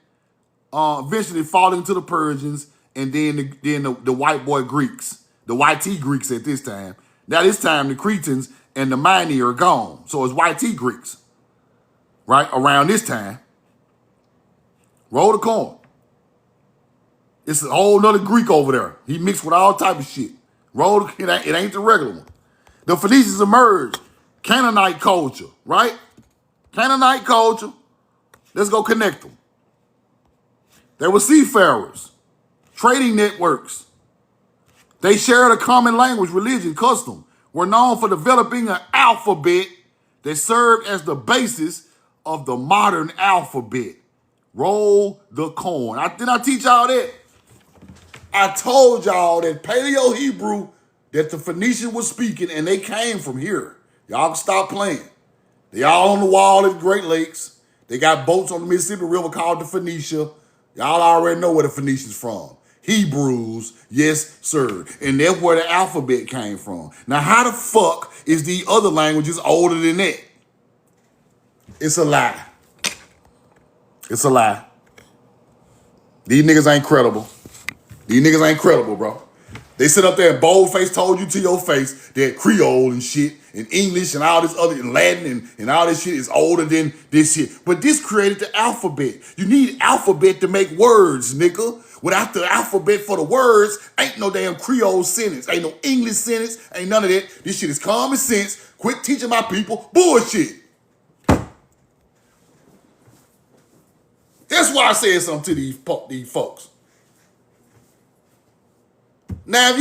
eventually falling to the Persians, and then the white boy Greeks, the YT Greeks at this time. Now this time the Cretans and the Mani are gone, so it's YT Greeks, right? Around this time. Roll the coin. It's a whole nother Greek over there. He mixed with all type of shit. It ain't the regular one. The Phoenicians emerged. Canaanite culture, right? Canaanite culture. Let's go connect them. They were seafarers, trading networks. They shared a common language, religion, custom, were known for developing an alphabet that served as the basis of the modern alphabet. Roll the coin. Did I teach y'all that? I told y'all that Paleo-Hebrew that the Phoenician was speaking, and they came from here. Y'all can stop playing. They all on the wall at the Great Lakes. They got boats on the Mississippi River called the Phoenicia. Y'all already know where the Phoenicians from. Hebrews, yes, sir. And that's where the alphabet came from. Now, how the fuck is the other languages older than that? It's a lie. It's a lie. These niggas ain't credible. These niggas ain't credible, bro. They sit up there and boldface told you to your face that Creole and shit and English and all this other and Latin and all this shit is older than this shit. But this created the alphabet. You need alphabet to make words, nigga. Without the alphabet for the words, ain't no damn Creole sentence. Ain't no English sentence. Ain't none of that. This shit is common sense. Quit teaching my people bullshit. That's why I said something to these folks. Now if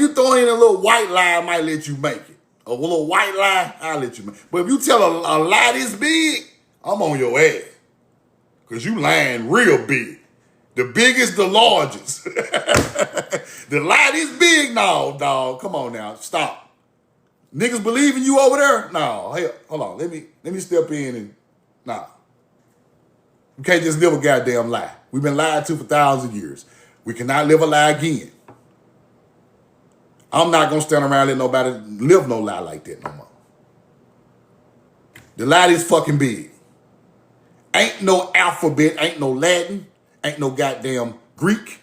you throw in a little white lie, I might let you make it. A little white lie, I'll let you make it. But if you tell a lie this big, I'm on your ass. Because you lying real big. The biggest, the largest. The lie this big, no, dog. Come on now, stop. Niggas believe in you over there? No, hey, hold on. Let me step in and, nah. You can't just live a goddamn lie. We've been lied to for 1,000 years. We cannot live a lie again. I'm not going to stand around and let nobody live no lie like that no more. The lie is fucking big. Ain't no alphabet, ain't no Latin, ain't no goddamn Greek,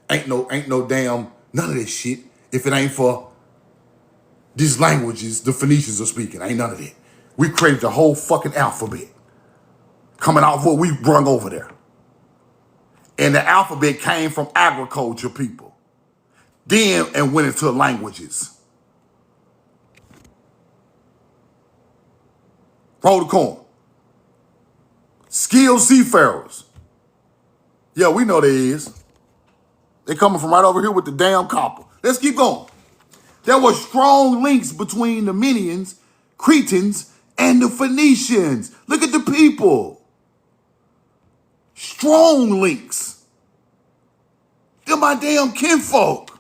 ain't no damn none of that shit if it ain't for these languages the Phoenicians are speaking. Ain't none of that. We created the whole fucking alphabet coming off what we brung over there. And the alphabet came from agriculture people. Then and went into languages. Roll the corn. Skilled seafarers. Yeah, we know there is. They coming from right over here with the damn copper. Let's keep going. There were strong links between the Minians, Cretans, and the Phoenicians. Look at the people. Strong links. They're my damn kinfolk.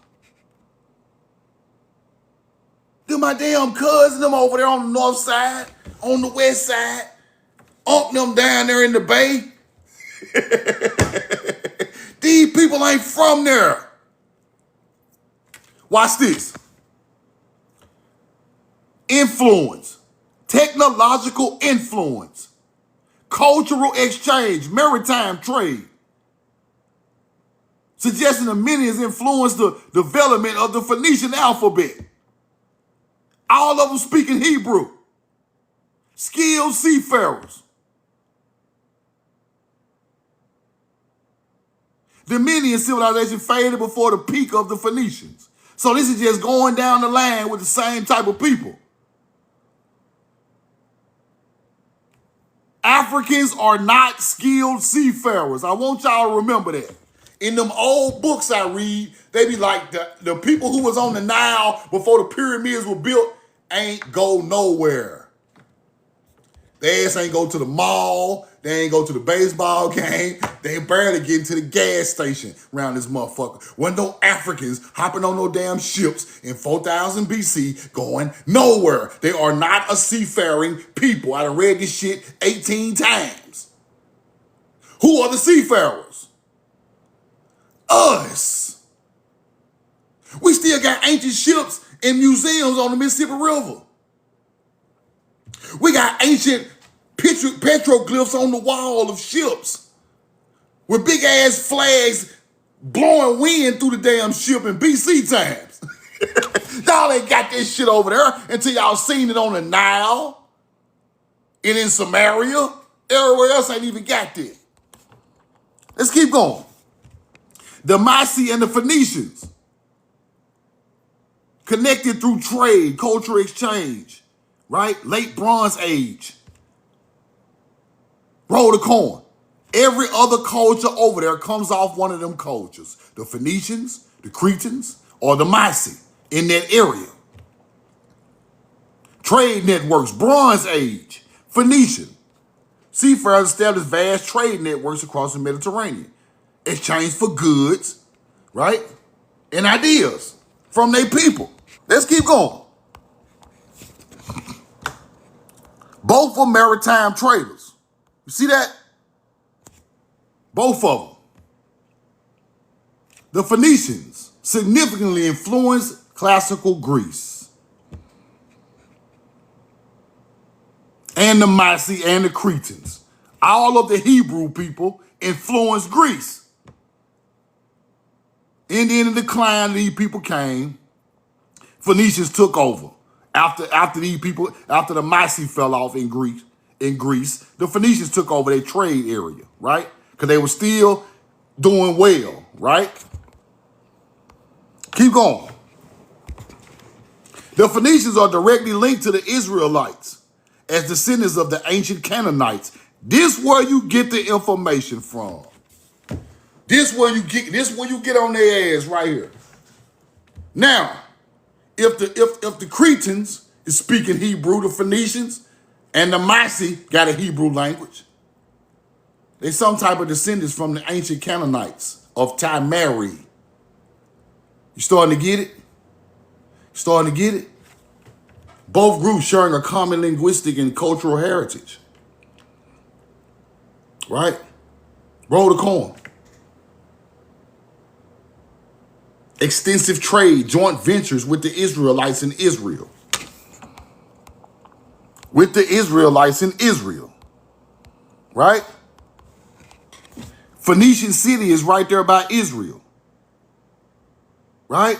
They're my damn cousins, them over there on the north side, on the west side. Unc them down there in the bay. These people ain't from there. Watch this. Influence. Technological influence. Cultural exchange. Maritime trade. Suggesting the Minions influenced the development of the Phoenician alphabet. All of them speaking Hebrew. Skilled seafarers. The Minian civilization faded before the peak of the Phoenicians. So this is just going down the line with the same type of people. Africans are not skilled seafarers. I want y'all to remember that. In them old books I read, they be like, the people who was on the Nile before the pyramids were built ain't go nowhere. They ass ain't go to the mall. They ain't go to the baseball game. They barely get into the gas station around this motherfucker. Wasn't no Africans hopping on no damn ships in 4000 BC going nowhere. They are not a seafaring people. I done read this shit 18 times. Who are the seafarers? Us. We still got ancient ships in museums on the Mississippi River. We got ancient petroglyphs on the wall of ships with big ass flags blowing wind through the damn ship in BC times. Y'all ain't got this shit over there until y'all seen it on the Nile and in Samaria. Everywhere else ain't even got that. Let's keep going. The Mysi and the Phoenicians connected through trade, cultural exchange, right? Late Bronze Age. Roll the corn. Every other culture over there comes off one of them cultures. The Phoenicians, the Cretans, or the Mysi in that area. Trade networks, Bronze Age, Phoenician. Seafarers established vast trade networks across the Mediterranean. Exchange for goods, right? And ideas from their people. Let's keep going. Both were maritime traders. You see that? Both of them. The Phoenicians significantly influenced classical Greece. And the Mysi and the Cretans. all of the Hebrew people influenced Greece. And then the decline, these people came. Phoenicians took over. After these people, after the Mysi fell off in Greece, the Phoenicians took over their trade area, right? Because they were still doing well, right? Keep going. The Phoenicians are directly linked to the Israelites as descendants of the ancient Canaanites. This where you get the information from. This where you get on their ass right here. Now, if the Cretans is speaking Hebrew, the Phoenicians and the Mysi got a Hebrew language. They some type of descendants from the ancient Canaanites of Timari. You starting to get it? Starting to get it? Both groups sharing a common linguistic and cultural heritage. Right? Roll the coin. Extensive trade, joint ventures with the Israelites in Israel. With the Israelites in Israel. Right? Phoenician city is right there by Israel. Right?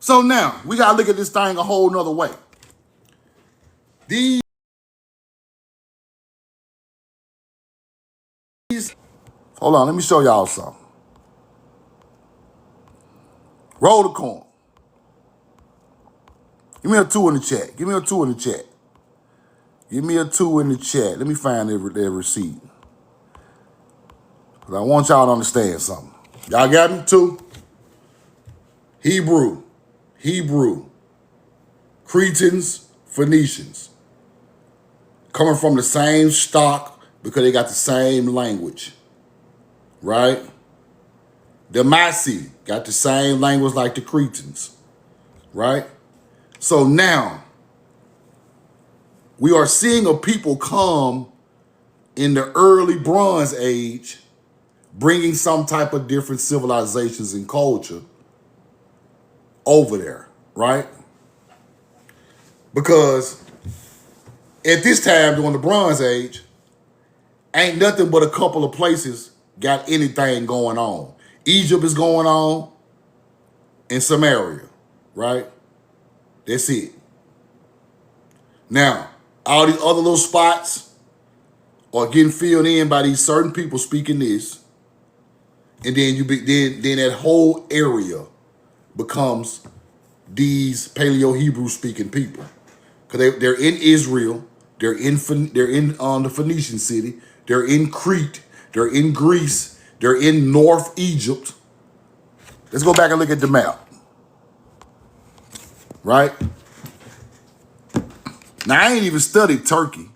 So now, we got to look at this thing a whole nother way. These, hold on, let me show y'all something. Roll the coin. Give me a 2 in the chat. Give me a 2 in the chat. Give me a 2 in the chat. Let me find their receipt. Because I want y'all to understand something. Y'all got me? 2? Hebrew. Cretans, Phoenicians. Coming from the same stock because they got the same language. Right? The Mysi got the same language like the Cretans. Right? So now, we are seeing a people come in the early Bronze Age, bringing some type of different civilizations and culture over there, right? Because at this time during the Bronze Age, ain't nothing but a couple of places got anything going on. Egypt is going on and Samaria, right? That's it. Now, all these other little spots are getting filled in by these certain people speaking this, and then then that whole area becomes these Paleo-Hebrew speaking people, because they're in Israel, they're in the Phoenician city, they're in Crete, they're in Greece, they're in North Egypt. Let's go back and look at the map, right? Now, I ain't even studied Turkey.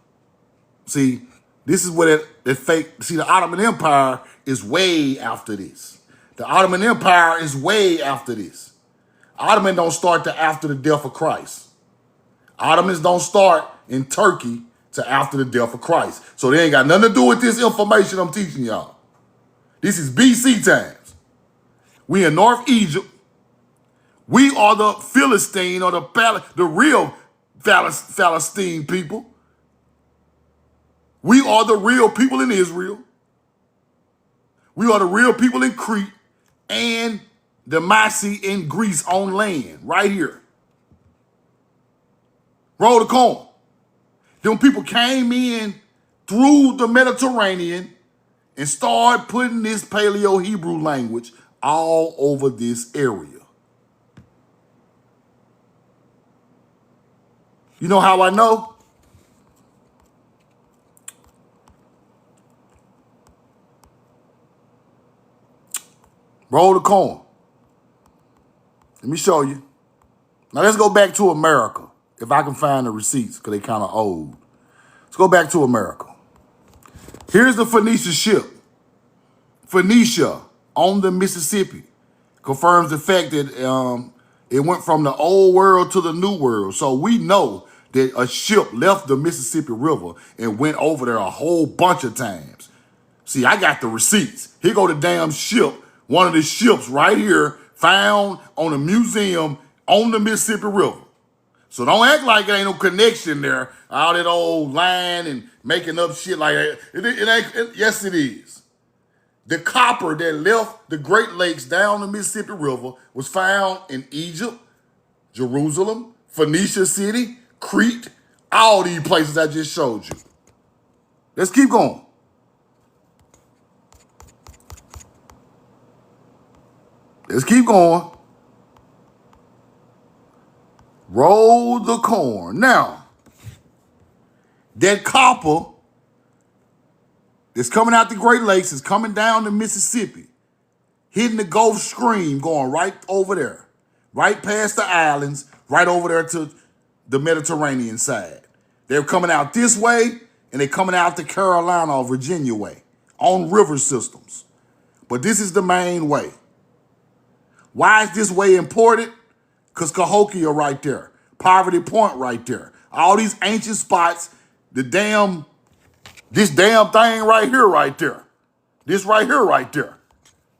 See, this is where that fake, see, the Ottoman Empire is way after this. The Ottoman Empire is way after this. Ottoman don't start to after the death of Christ. Ottomans don't start in Turkey to after the death of Christ. So they ain't got nothing to do with this information I'm teaching y'all. This is BC times. We in North Egypt. We are the Philistine or the real Palestine people. We are the real people in Israel. We are the real people in Crete and the Mysi in Greece on land, right here. Roll the coin. Them people came in through the Mediterranean and started putting this Paleo-Hebrew language all over this area. You know how I know? Roll the coin. Let me show you. Now let's go back to America, if I can find the receipts, because they kind of old. Let's go back to America. Here's the Phoenician ship. Phoenicia on the Mississippi confirms the fact that it went from the old world to the new world. So we know that a ship left the Mississippi River and went over there a whole bunch of times. See, I got the receipts. Here go the damn ship. One of the ships right here found on a museum on the Mississippi River. So don't act like it ain't no connection there. All that old land and making up shit like that. It ain't. Yes, it is. The copper that left the Great Lakes down the Mississippi River was found in Egypt, Jerusalem, Phoenicia City, Crete, all these places I just showed you. Let's keep going. Let's keep going. Roll the corn. Now, that copper that's coming out the Great Lakes is coming down the Mississippi, hitting the Gulf Stream, going right over there, right past the islands, right over there to the Mediterranean side. They're coming out this way, and they're coming out the Carolina or Virginia way on river systems. But this is the main way. Why is this way important? Because Cahokia right there, Poverty Point right there, all these ancient spots, this damn thing right here, right there, this right here, right there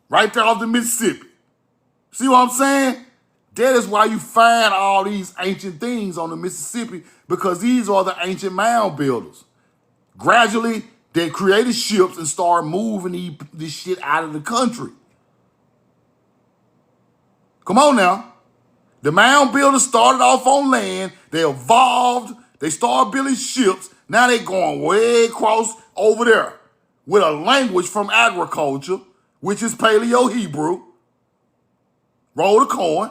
off the Mississippi. See what I'm saying? That is why you find all these ancient things on the Mississippi, because these are the ancient mound builders. Gradually, they created ships and started moving this shit out of the country. Come on now. The mound builders started off on land. They evolved. They started building ships. Now they're going way across over there with a language from agriculture, which is Paleo-Hebrew. Roll the corn.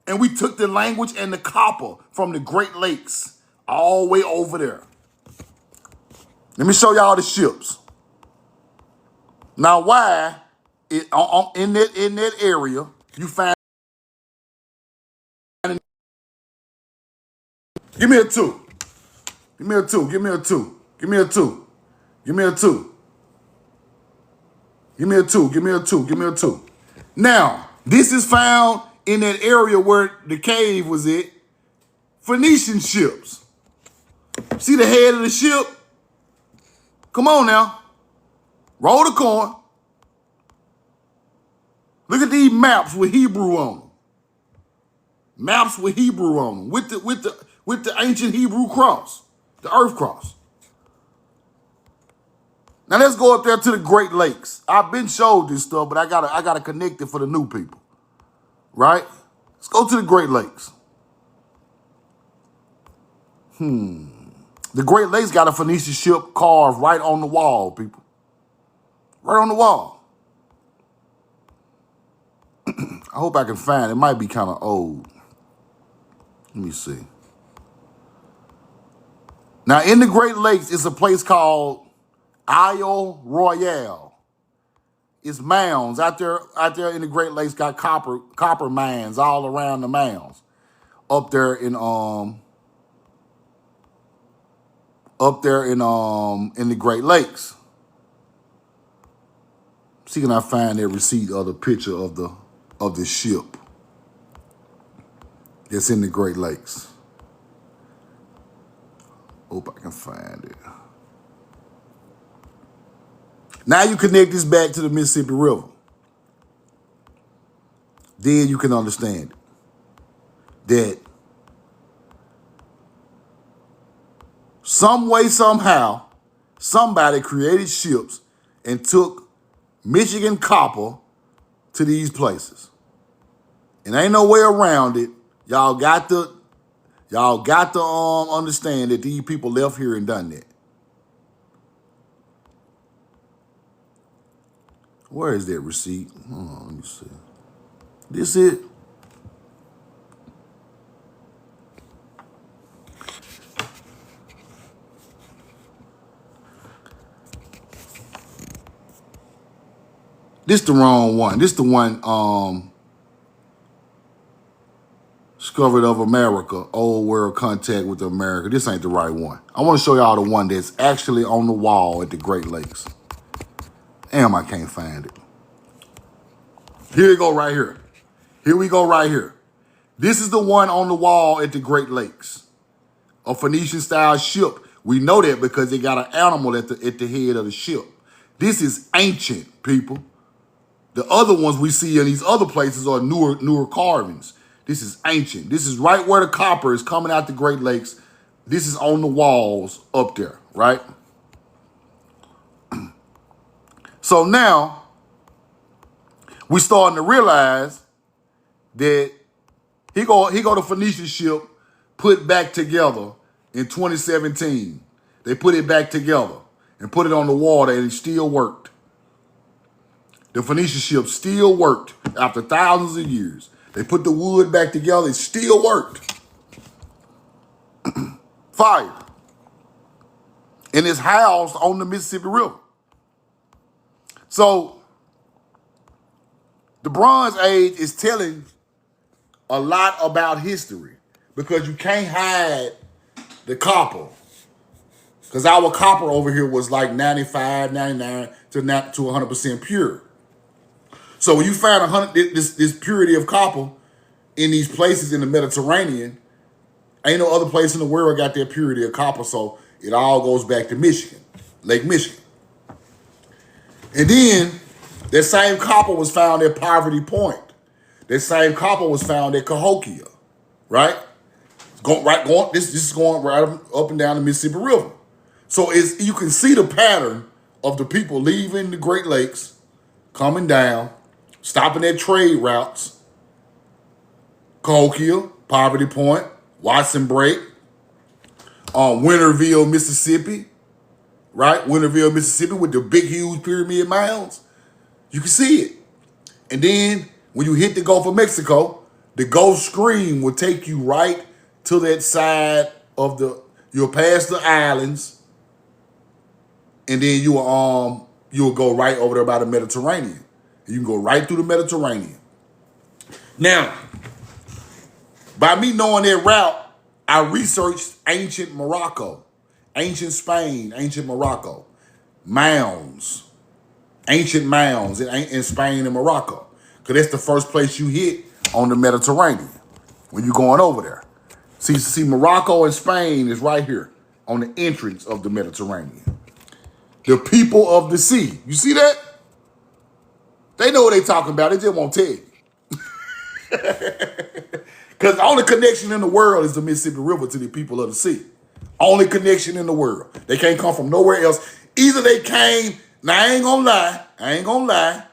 And we took the language and the copper from the Great Lakes all the way over there. Let me show y'all the ships. Now, why in that area you find? Give me a 2. Give me a 2. Give me a 2. Give me a 2. Give me a 2. Give me a 2. Give me a 2. Give me a 2. Now, this is found in that area where the cave was at. Phoenician ships. See the head of the ship? Come on now. Roll the corn. Look at these maps with Hebrew on them. Maps with Hebrew on them. With the ancient Hebrew cross. The earth cross. Now let's go up there to the Great Lakes. I've been showed this stuff, but I gotta connect it for the new people. Right? Let's go to the Great Lakes. The Great Lakes got a Phoenician ship carved right on the wall, people. Right on the wall. I hope I can find it. It might be kind of old. Let me see. Now, in the Great Lakes, it's a place called Isle Royale. It's mounds out there in the Great Lakes. Got copper mines all around the mounds. Up there in the Great Lakes. See, can I find that receipt of the picture of the ship that's in the Great Lakes? Hope I can find it. Now you connect this back to the Mississippi River. Then you can understand that some way, somehow, somebody created ships and took Michigan copper to these places. And ain't no way around it. Y'all got to understand that these people left here and done that. Where is that receipt? Hold on, let me see. This it? This the wrong one. This the one Discovered of America, Old World Contact with America. This ain't the right one. I want to show y'all the one that's actually on the wall at the Great Lakes. Damn, I can't find it. Here we go right here. Here we go right here. This is the one on the wall at the Great Lakes. A Phoenician-style ship. We know that because they got an animal at the head of the ship. This is ancient, people. The other ones we see in these other places are newer carvings. This is ancient. This is right where the copper is coming out the Great Lakes. This is on the walls up there, right? So now we starting to realize that he go the Phoenician ship put back together in 2017. They put it back together and put it on the water, and it still worked. The Phoenician ship still worked after thousands of years. They put the wood back together, it still worked. Fire. And it's housed on the Mississippi River. So the Bronze Age is telling a lot about history because you can't hide the copper. Because our copper over here was like 95, 99 to 100% pure. So when you find this purity of copper in these places in the Mediterranean, ain't no other place in the world got that purity of copper. So it all goes back to Michigan, Lake Michigan. And then that same copper was found at Poverty Point. That same copper was found at Cahokia, right? This is going right up and down the Mississippi River. So you can see the pattern of the people leaving the Great Lakes, coming down, stopping at trade routes, Cahokia, Poverty Point, Watson Break, Winterville, Mississippi, right? Winterville, Mississippi with the big, huge pyramid mounds. You can see it. And then when you hit the Gulf of Mexico, the Gulf Stream will take you right to that side of you'll pass the islands, and then you'll go right over there by the Mediterranean. You can go right through the Mediterranean. Now, by me knowing that route, I researched ancient Morocco, ancient Spain, ancient Morocco, ancient mounds in Spain and Morocco. Because that's the first place you hit on the Mediterranean when you're going over there. See, Morocco and Spain is right here on the entrance of the Mediterranean. The people of the sea. You see that? They know what they're talking about. They just won't tell you. Because the only connection in the world is the Mississippi River to the people of the sea. Only connection in the world. They can't come from nowhere else. Either they came, now I ain't gonna lie.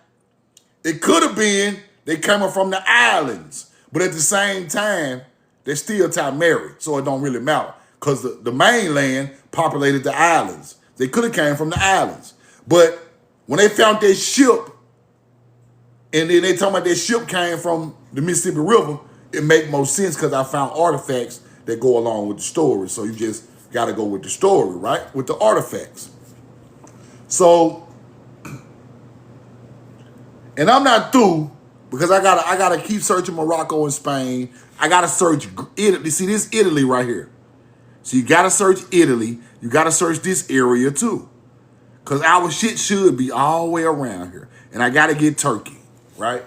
It could have been they coming from the islands. But at the same time, they're still Timeri, so it don't really matter. Because the mainland populated the islands. They could have came from the islands. But when they found their ship, and then they talking about their ship came from the Mississippi River, it make more sense because I found artifacts that go along with the story. So you just got to go with the story, right? With the artifacts. So, and I'm not through because I gotta keep searching Morocco and Spain. I gotta search Italy. See this Italy right here. So you gotta search Italy. You gotta search this area too. Because our shit should be all the way around here. And I gotta get Turkey, right?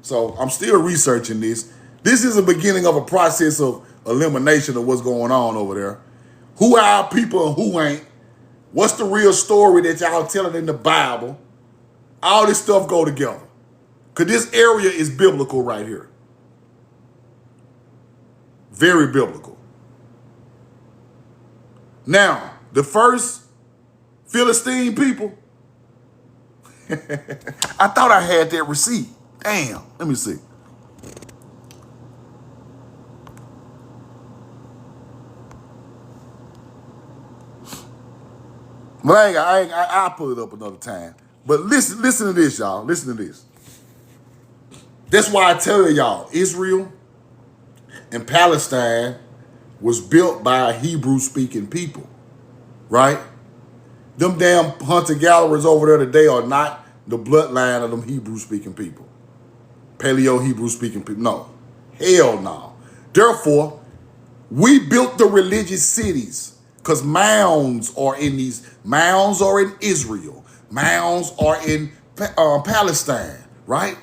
So I'm still researching this. This is the beginning of a process of elimination of what's going on over there. Who are our people and who ain't? What's the real story that y'all telling in the Bible? All this stuff go together. Because this area is biblical right here. Very biblical. Now, the first Philistine people, I thought I had that receipt. Damn, let me see. But I'll pull it up another time. But listen to this, y'all. Listen to this. That's why I tell y'all, Israel and Palestine was built by Hebrew-speaking people, right? Them damn hunter-gatherers over there today are not the bloodline of them Hebrew-speaking people. Paleo-Hebrew-speaking people. No. Hell no. Therefore, we built the religious cities because mounds are in Israel. Mounds are in Palestine, right?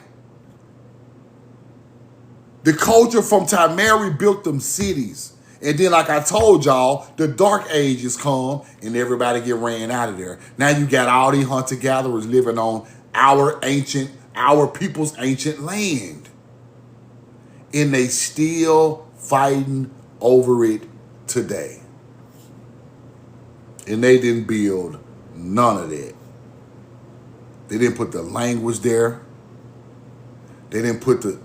The culture from Timeri built them cities. And then, like I told y'all, the dark ages come and everybody get ran out of there. Now you got all these hunter-gatherers living on our people's ancient land. And they still fighting over it today. And they didn't build none of that. They didn't put the language there. They didn't put the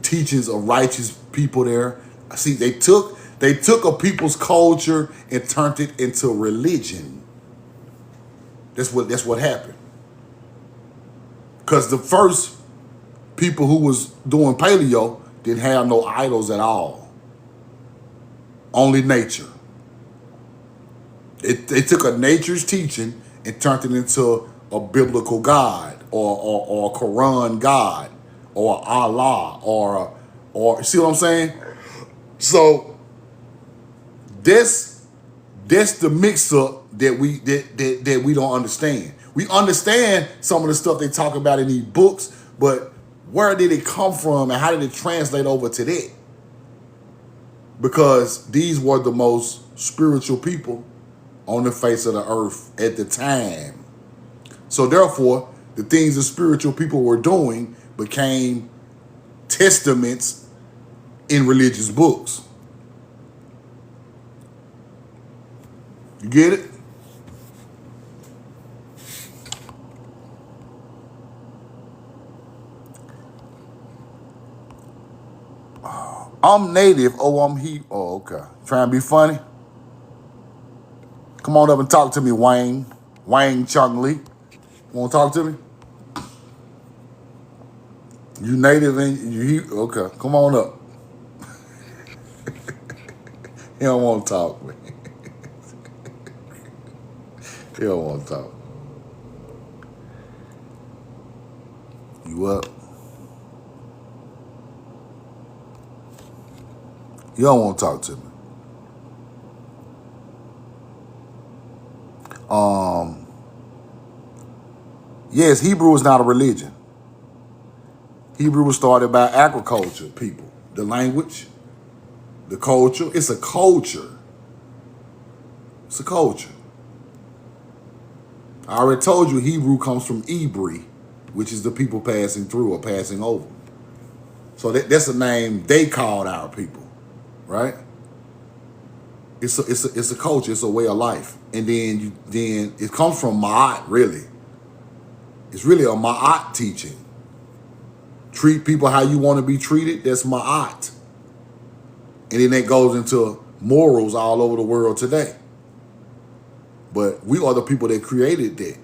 teachings of righteous people there. See, they took a people's culture and turned it into religion. That's what happened. Because the first people who was doing paleo didn't have no idols at all. Only nature. They took a nature's teaching and turned it into a biblical God or a Quran God or Allah or see what I'm saying? So that's the mix-up that we don't understand. We understand some of the stuff they talk about in these books, but where did it come from and how did it translate over to that? Because these were the most spiritual people on the face of the earth at the time. So therefore, the things the spiritual people were doing became testaments in religious books. You get it? I'm native. Oh, I'm he. Oh, okay. Trying to be funny? Come on up and talk to me, Wang. Wang Chung Lee. Want to talk to me? You native and you he. Okay. Come on up. He don't want to talk, man. He don't want to talk. You up? You don't want to talk to me. Yes, Hebrew is not a religion. Hebrew was started by agriculture people. The language, the culture. It's a culture. It's a culture. I already told you Hebrew comes from Ibri, which is the people passing through or passing over. So that's a name they called our people, right? It's a culture. It's a way of life, and then it comes from Ma'at. Really, it's really a Ma'at teaching. Treat people how you want to be treated. That's Ma'at, and then that goes into morals all over the world today. But we are the people that created that.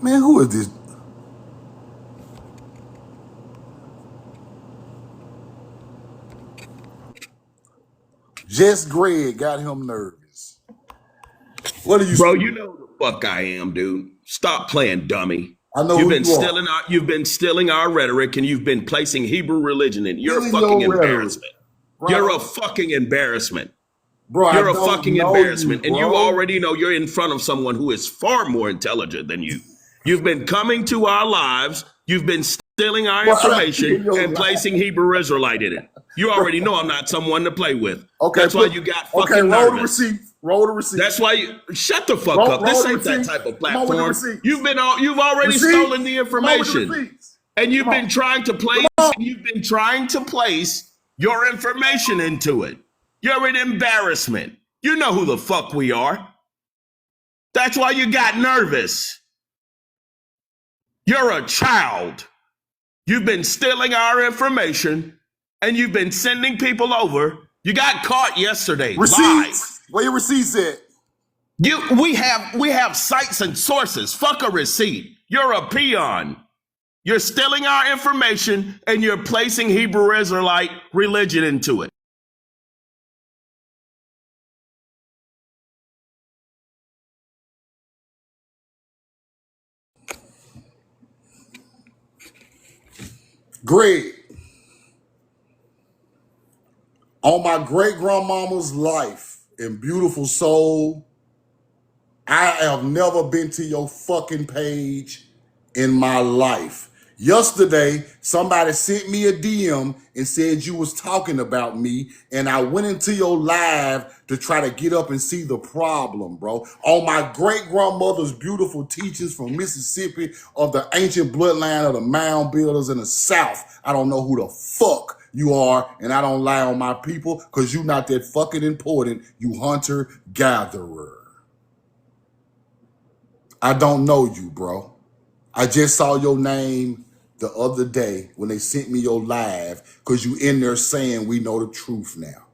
Man, who is this? Just Greg got him nervous. What are you Bro, saying? you know who the fuck I am, dude. Stop playing dummy. I know who you are. You've been stealing our rhetoric and you've been placing Hebrew religion in. You're a Stealing fucking your rhetoric. embarrassment. Bro, You're a fucking embarrassment. bro, I You're a don't fucking know embarrassment. you, And you bro. already know you're in front of someone who is far more intelligent than you. You've been coming to our lives. You've been stealing our Bro, I done information seen your and life. placing Hebrew Israelite in it. You already know I'm not someone to play with. Okay, That's why you got fucking roll the nervous. receipt. Roll the receipt. That's why you shut the fuck Roll up. This the ain't that receipt. type of Come on with the platform. receipts. You've already Receipt. stolen the Come on with the information. receipts. And you've Come been on. trying to place your information into it. You're an embarrassment. You know who the fuck we are. That's why you got nervous. You're a child. You've been stealing our information and you've been sending people over. You got caught yesterday live. Receipts. Where your receipts at? We have sites and sources. Fuck a receipt. You're a peon. You're stealing our information and you're placing Hebrew Israelite religion into it. Greg, on my great grandmama's life and beautiful soul, I have never been to your fucking page in my life. Yesterday, somebody sent me a DM and said you was talking about me, and I went into your live to try to get up and see the problem, bro. On my great-grandmother's beautiful teachings from Mississippi of the ancient bloodline of the Mound builders in the South. I don't know who the fuck you are, and I don't lie on my people because you not that fucking important, you hunter-gatherer. I don't know you, bro. I just saw your name the other day when they sent me your live because you in there saying we know the truth now.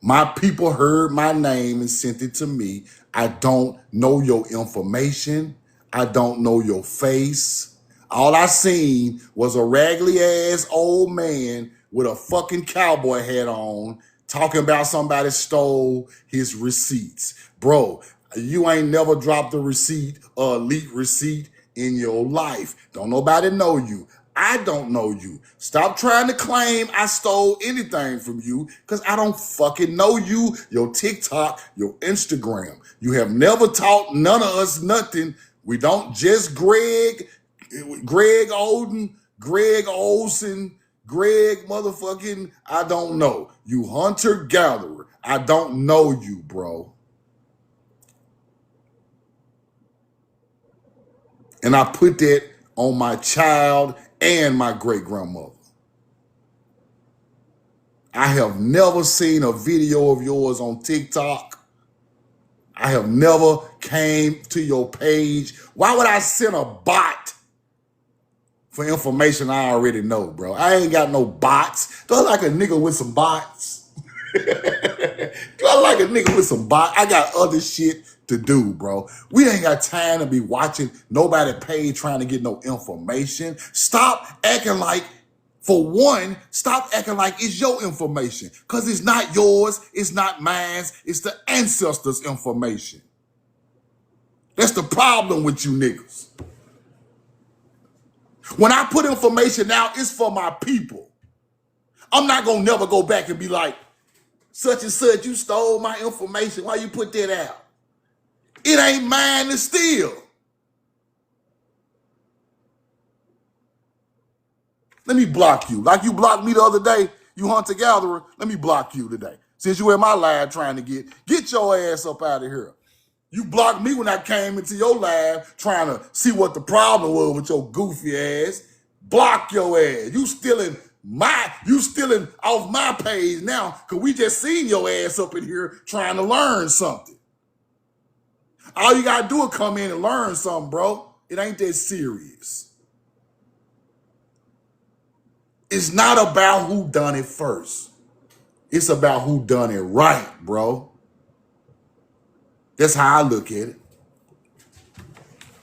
My people heard my name and sent it to me. I don't know your information. I don't know your face. All I seen was a raggedy ass old man with a fucking cowboy hat on talking about somebody stole his receipts. Bro, you ain't never dropped a receipt or elite receipt in your life. Don't nobody know you. I don't know you. Stop trying to claim I stole anything from you because I don't fucking know you, your TikTok, your Instagram. You have never taught none of us nothing. We don't just Greg Oden, Greg Olson, Greg motherfucking, I don't know. You hunter-gatherer. I don't know you, bro. And I put that on my child and my great-grandmother. I have never seen a video of yours on TikTok. I have never came to your page. Why would I send a bot for information I already know, bro? I ain't got no bots. Do I like a nigga with some bots? Do I like a nigga with some bots? I got other shit to do, bro. We ain't got time to be watching nobody page trying to get no information. Stop acting like, for one, stop acting like it's your information. Because it's not yours, it's not mine, it's the ancestors' information. That's the problem with you niggas. When I put information out, it's for my people. I'm not gonna never go back and be like, such and such, you stole my information. Why you put that out? It ain't mine to steal. Let me block you. Like you blocked me the other day, you hunter-gatherer, let me block you today. Since you in my live trying to get your ass up out of here. You blocked me when I came into your live trying to see what the problem was with your goofy ass. Block your ass. You stealing off my page now because we just seen your ass up in here trying to learn something. All you gotta do is come in and learn something, bro. It ain't that serious. It's not about who done it first. It's about who done it right, bro. That's how I look at it.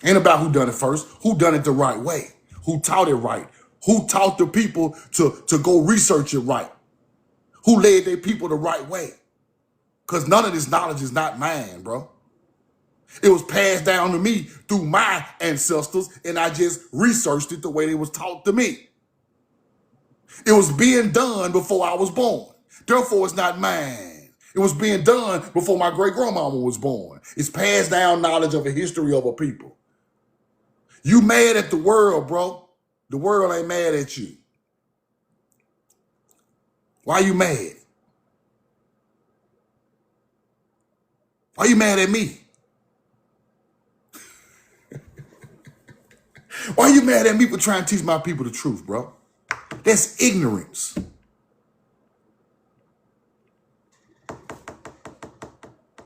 Ain't about who done it first. Who done it the right way? Who taught it right? Who taught the people to go research it right? Who led their people the right way? Because none of this knowledge is not mine, bro. It was passed down to me through my ancestors, and I just researched it the way it was taught to me. It was being done before I was born. Therefore, it's not mine. It was being done before my great-grandmama was born. It's passed down knowledge of a history of a people. You mad at the world, bro. The world ain't mad at you. Why you mad? Why you mad at me? Why you mad at me for trying to teach my people the truth, bro? That's ignorance.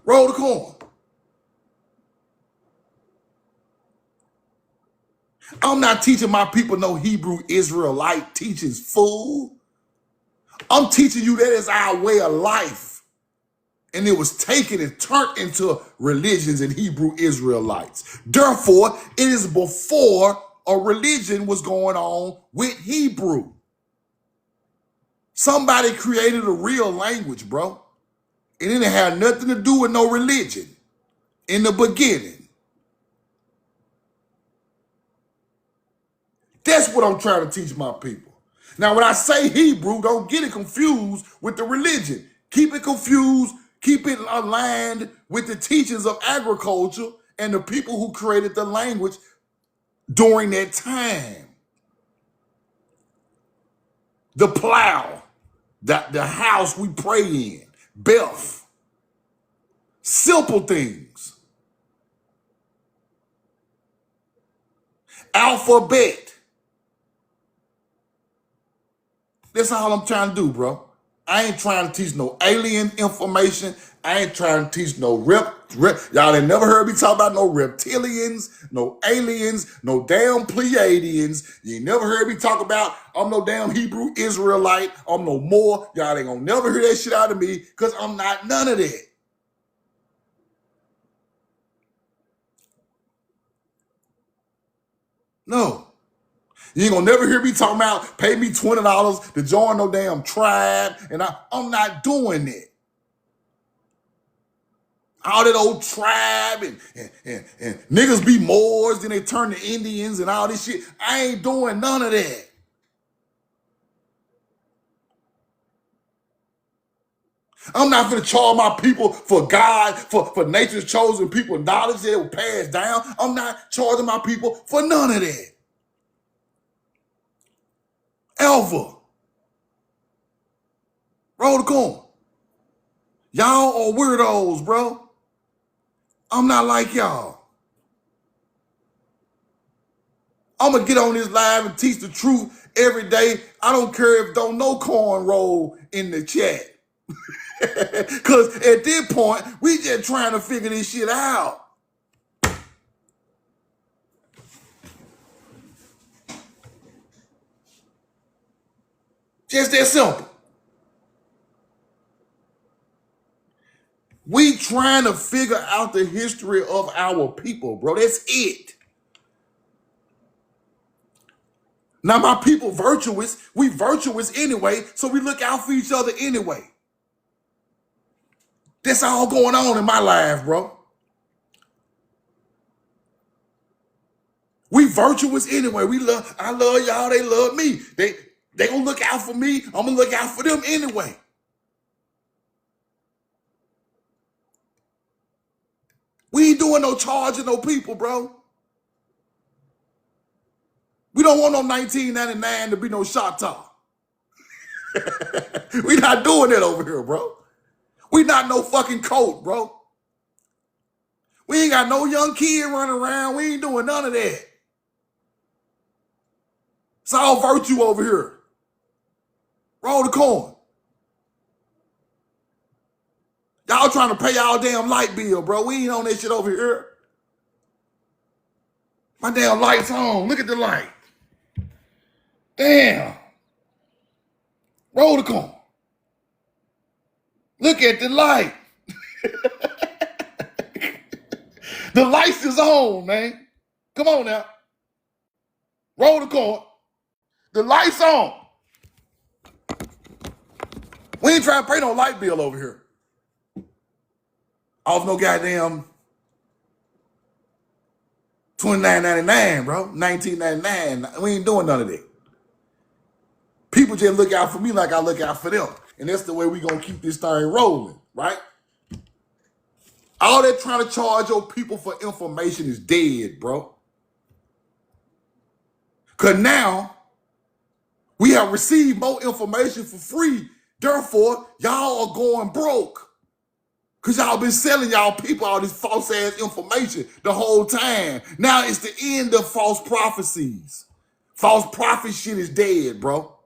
Roll the corn. I'm not teaching my people no Hebrew Israelite teachings, fool. I'm teaching you that is our way of life. And it was taken and turned into religions and Hebrew Israelites. Therefore, it is before a religion was going on with Hebrew. Somebody created a real language, bro. And it didn't have nothing to do with no religion in the beginning. That's what I'm trying to teach my people. Now, when I say Hebrew, don't get it confused with the religion. Keep it confused. Keep it aligned with the teachings of agriculture and the people who created the language during that time. the plow, the house we pray in, Beth. Simple things. Alphabet. That's all I'm trying to do, bro. I ain't trying to teach no alien information. I ain't trying to teach no y'all ain't never heard me talk about no reptilians, no aliens, no damn Pleiadians. You ain't never heard me talk about I'm no damn Hebrew Israelite. I'm no more. Y'all ain't gonna never hear that shit out of me because I'm not none of that. No. You ain't gonna never hear me talking about pay me $20 to join no damn tribe. And I'm not doing that. All that old tribe and niggas be Moors, then they turn to Indians and all this shit. I ain't doing none of that. I'm not gonna charge my people for God, for nature's chosen people, knowledge that will pass down. I'm not charging my people for none of that. Ever. Roll the corn. Y'all are weirdos, bro. I'm not like y'all. I'm going to get on this live and teach the truth every day. I don't care if don't know corn roll in the chat. Because at this point, we just trying to figure this shit out. Just that simple. We trying to figure out the history of our people, bro. That's it. Now, my people virtuous. We virtuous anyway, so we look out for each other anyway. That's all going on in my life, bro. We virtuous anyway. I love y'all. They love me. They gonna look out for me. I'm gonna look out for them anyway. We ain't doing no charging no people, bro. We don't want no 1999 to be no shot talk. We not doing that over here, bro. We not no fucking coat, bro. We ain't got no young kid running around. We ain't doing none of that. It's all virtue over here. Roll the corn. Y'all trying to pay y'all damn light bill, bro. We ain't on that shit over here. My damn light's on. Look at the light. Damn. Roll the corn. Look at the light. The lights is on, man. Come on now. Roll the corn. The lights on. We ain't trying to pay no light bill over here. Off no goddamn $29.99, bro. $19.99. We ain't doing none of that. People just look out for me like I look out for them. And that's the way we gonna keep this thing rolling, right? All that trying to charge your people for information is dead, bro. Because now we have received more information for free. Therefore, y'all are going broke. Because y'all been selling y'all people all this false ass information the whole time. Now it's the end of false prophecies. False prophet shit is dead, bro.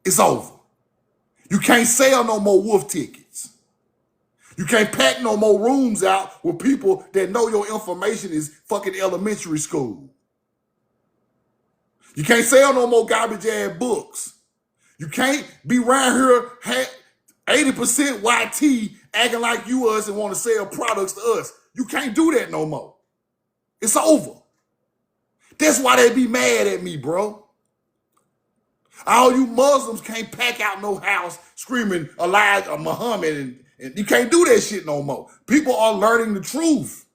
It's over. You can't sell no more wolf tickets. You can't pack no more rooms out with people that know your information is fucking elementary school. You can't sell no more garbage ass books. You can't be around here 80% YT acting like you us and want to sell products to us. You can't do that no more. It's over. That's why they be mad at me, bro. All you Muslims can't pack out no house screaming Elijah Muhammad and you can't do that shit no more. People are learning the truth.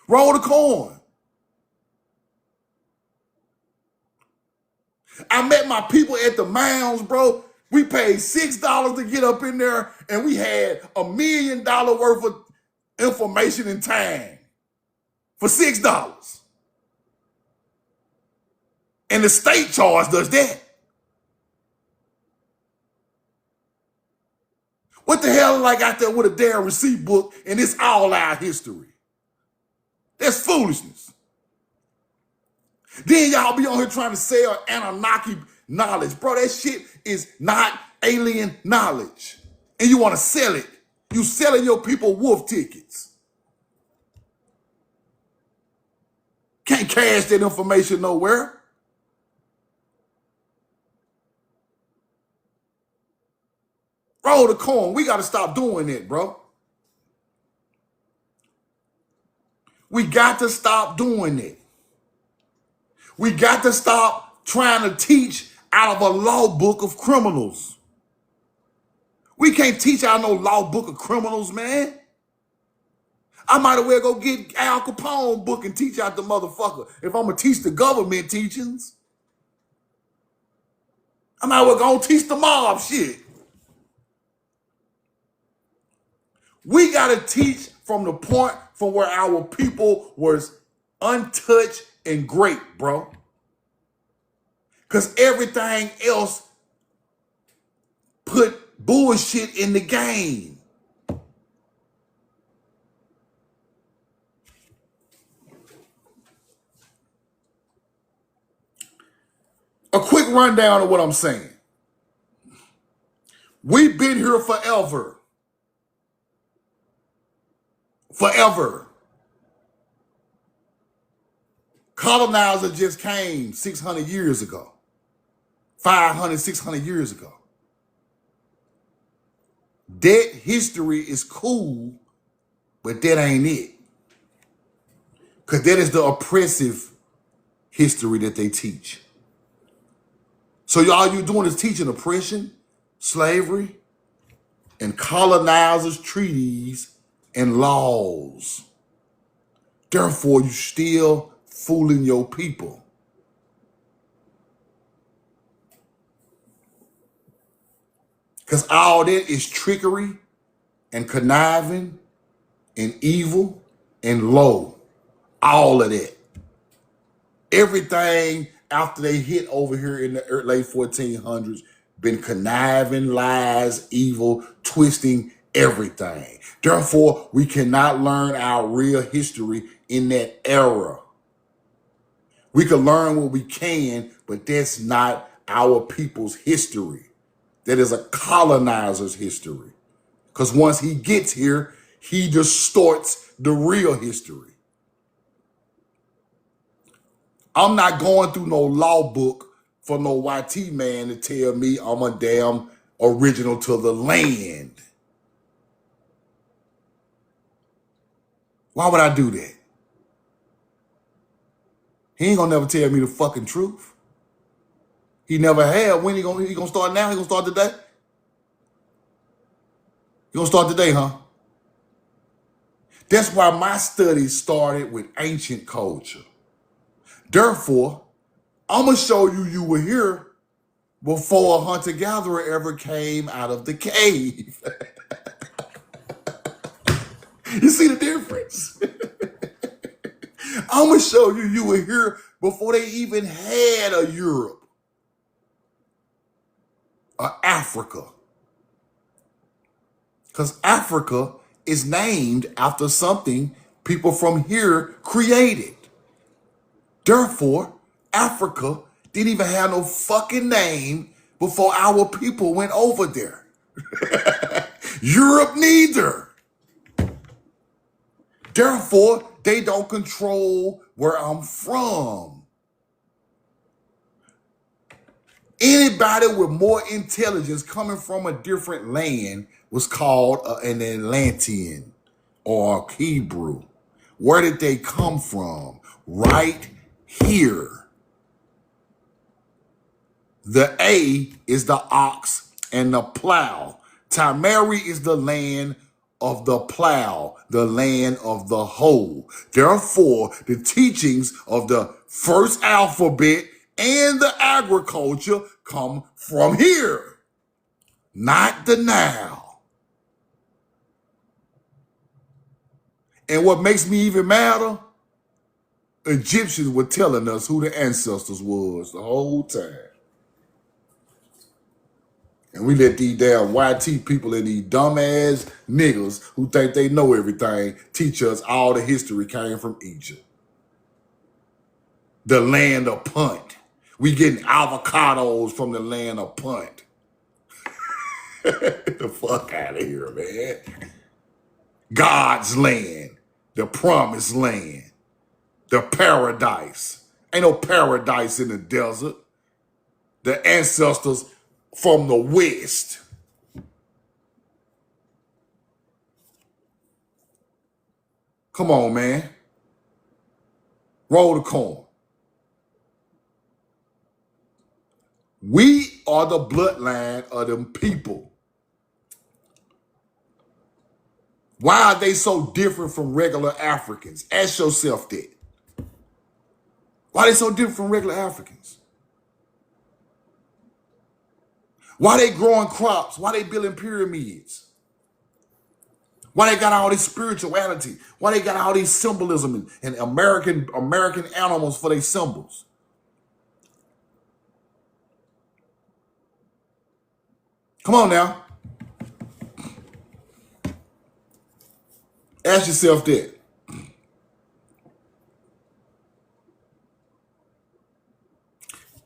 Roll the corn. I met my people at the Mounds, bro. We paid $6 to get up in there, and we had $1 million worth of information and time for $6. And the state charge does that. What the hell like out there with a damn receipt book and it's all our history? That's foolishness. Then y'all be on here trying to sell Anunnaki knowledge. Bro, that shit is not alien knowledge. And you want to sell it. You selling your people wolf tickets. Can't cash that information nowhere. Roll the coin. We got to stop doing that, bro. We got to stop doing it. We got to stop trying to teach out of a law book of criminals. We can't teach out no law book of criminals, man. I might as well go get Al Capone book and teach out the motherfucker. If I'm going to teach the government teachings, I might as well go teach the mob shit. We got to teach from the point from where our people was untouched and great, bro. Because everything else put bullshit in the game. A quick rundown of what I'm saying. We've been here forever. Forever. Colonizer just came 600 years ago. 500, 600 years ago. That history is cool, but that ain't it. Because that is the oppressive history that they teach. So all you're doing is teaching oppression, slavery, and colonizers' treaties and laws. Therefore, you still fooling your people. Because all that is trickery and conniving and evil and low. All of that. Everything after they hit over here in the late 1400s been conniving, lies, evil, twisting everything. Therefore, we cannot learn our real history in that era. We can learn what we can, but that's not our people's history. That is a colonizer's history. Because once he gets here, he distorts the real history. I'm not going through no law book for no YT man to tell me I'm a damn original to the land. Why would I do that? He ain't gonna never tell me the fucking truth. He never had. When he gonna start now? He gonna start today? He gonna start today, huh? That's why my studies started with ancient culture. Therefore, I'm gonna show you were here before a hunter-gatherer ever came out of the cave. You see the difference? I'm gonna show you were here before they even had a Europe. Africa. Because Africa is named after something people from here created. Therefore, Africa didn't even have no fucking name before our people went over there. Europe neither. Therefore, they don't control where I'm from. Anybody with more intelligence coming from a different land was called an Atlantean or Hebrew. Where did they come from? Right here. The A is the ox and the plow. Tamari is the land of the plow, the land of the hoe. Therefore, the teachings of the first alphabet and the agriculture come from here, not the Nile. And what makes me even madder Egyptians were telling us who the ancestors was the whole time. And we let these damn YT people and these dumbass niggas who think they know everything teach us all the history came from Egypt. The land of Punt. We getting avocados from the land of Punt. Get the fuck out of here, man. God's land. The promised land. The paradise. Ain't no paradise in the desert. The ancestors from the West. Come on, man. Roll the corn. We are the bloodline of them people. Why are they so different from regular Africans? Ask yourself that. Why are they so different from regular Africans? Why they growing crops? Why they building pyramids? Why they got all this spirituality? Why they got all these symbolism and American animals for their symbols? Come on now. Ask yourself that.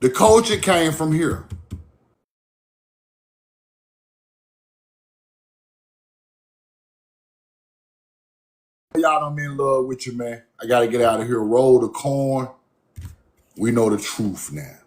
The culture came from here. Y'all done been in love with you, man. I got to get out of here. Roll the corn. We know the truth now.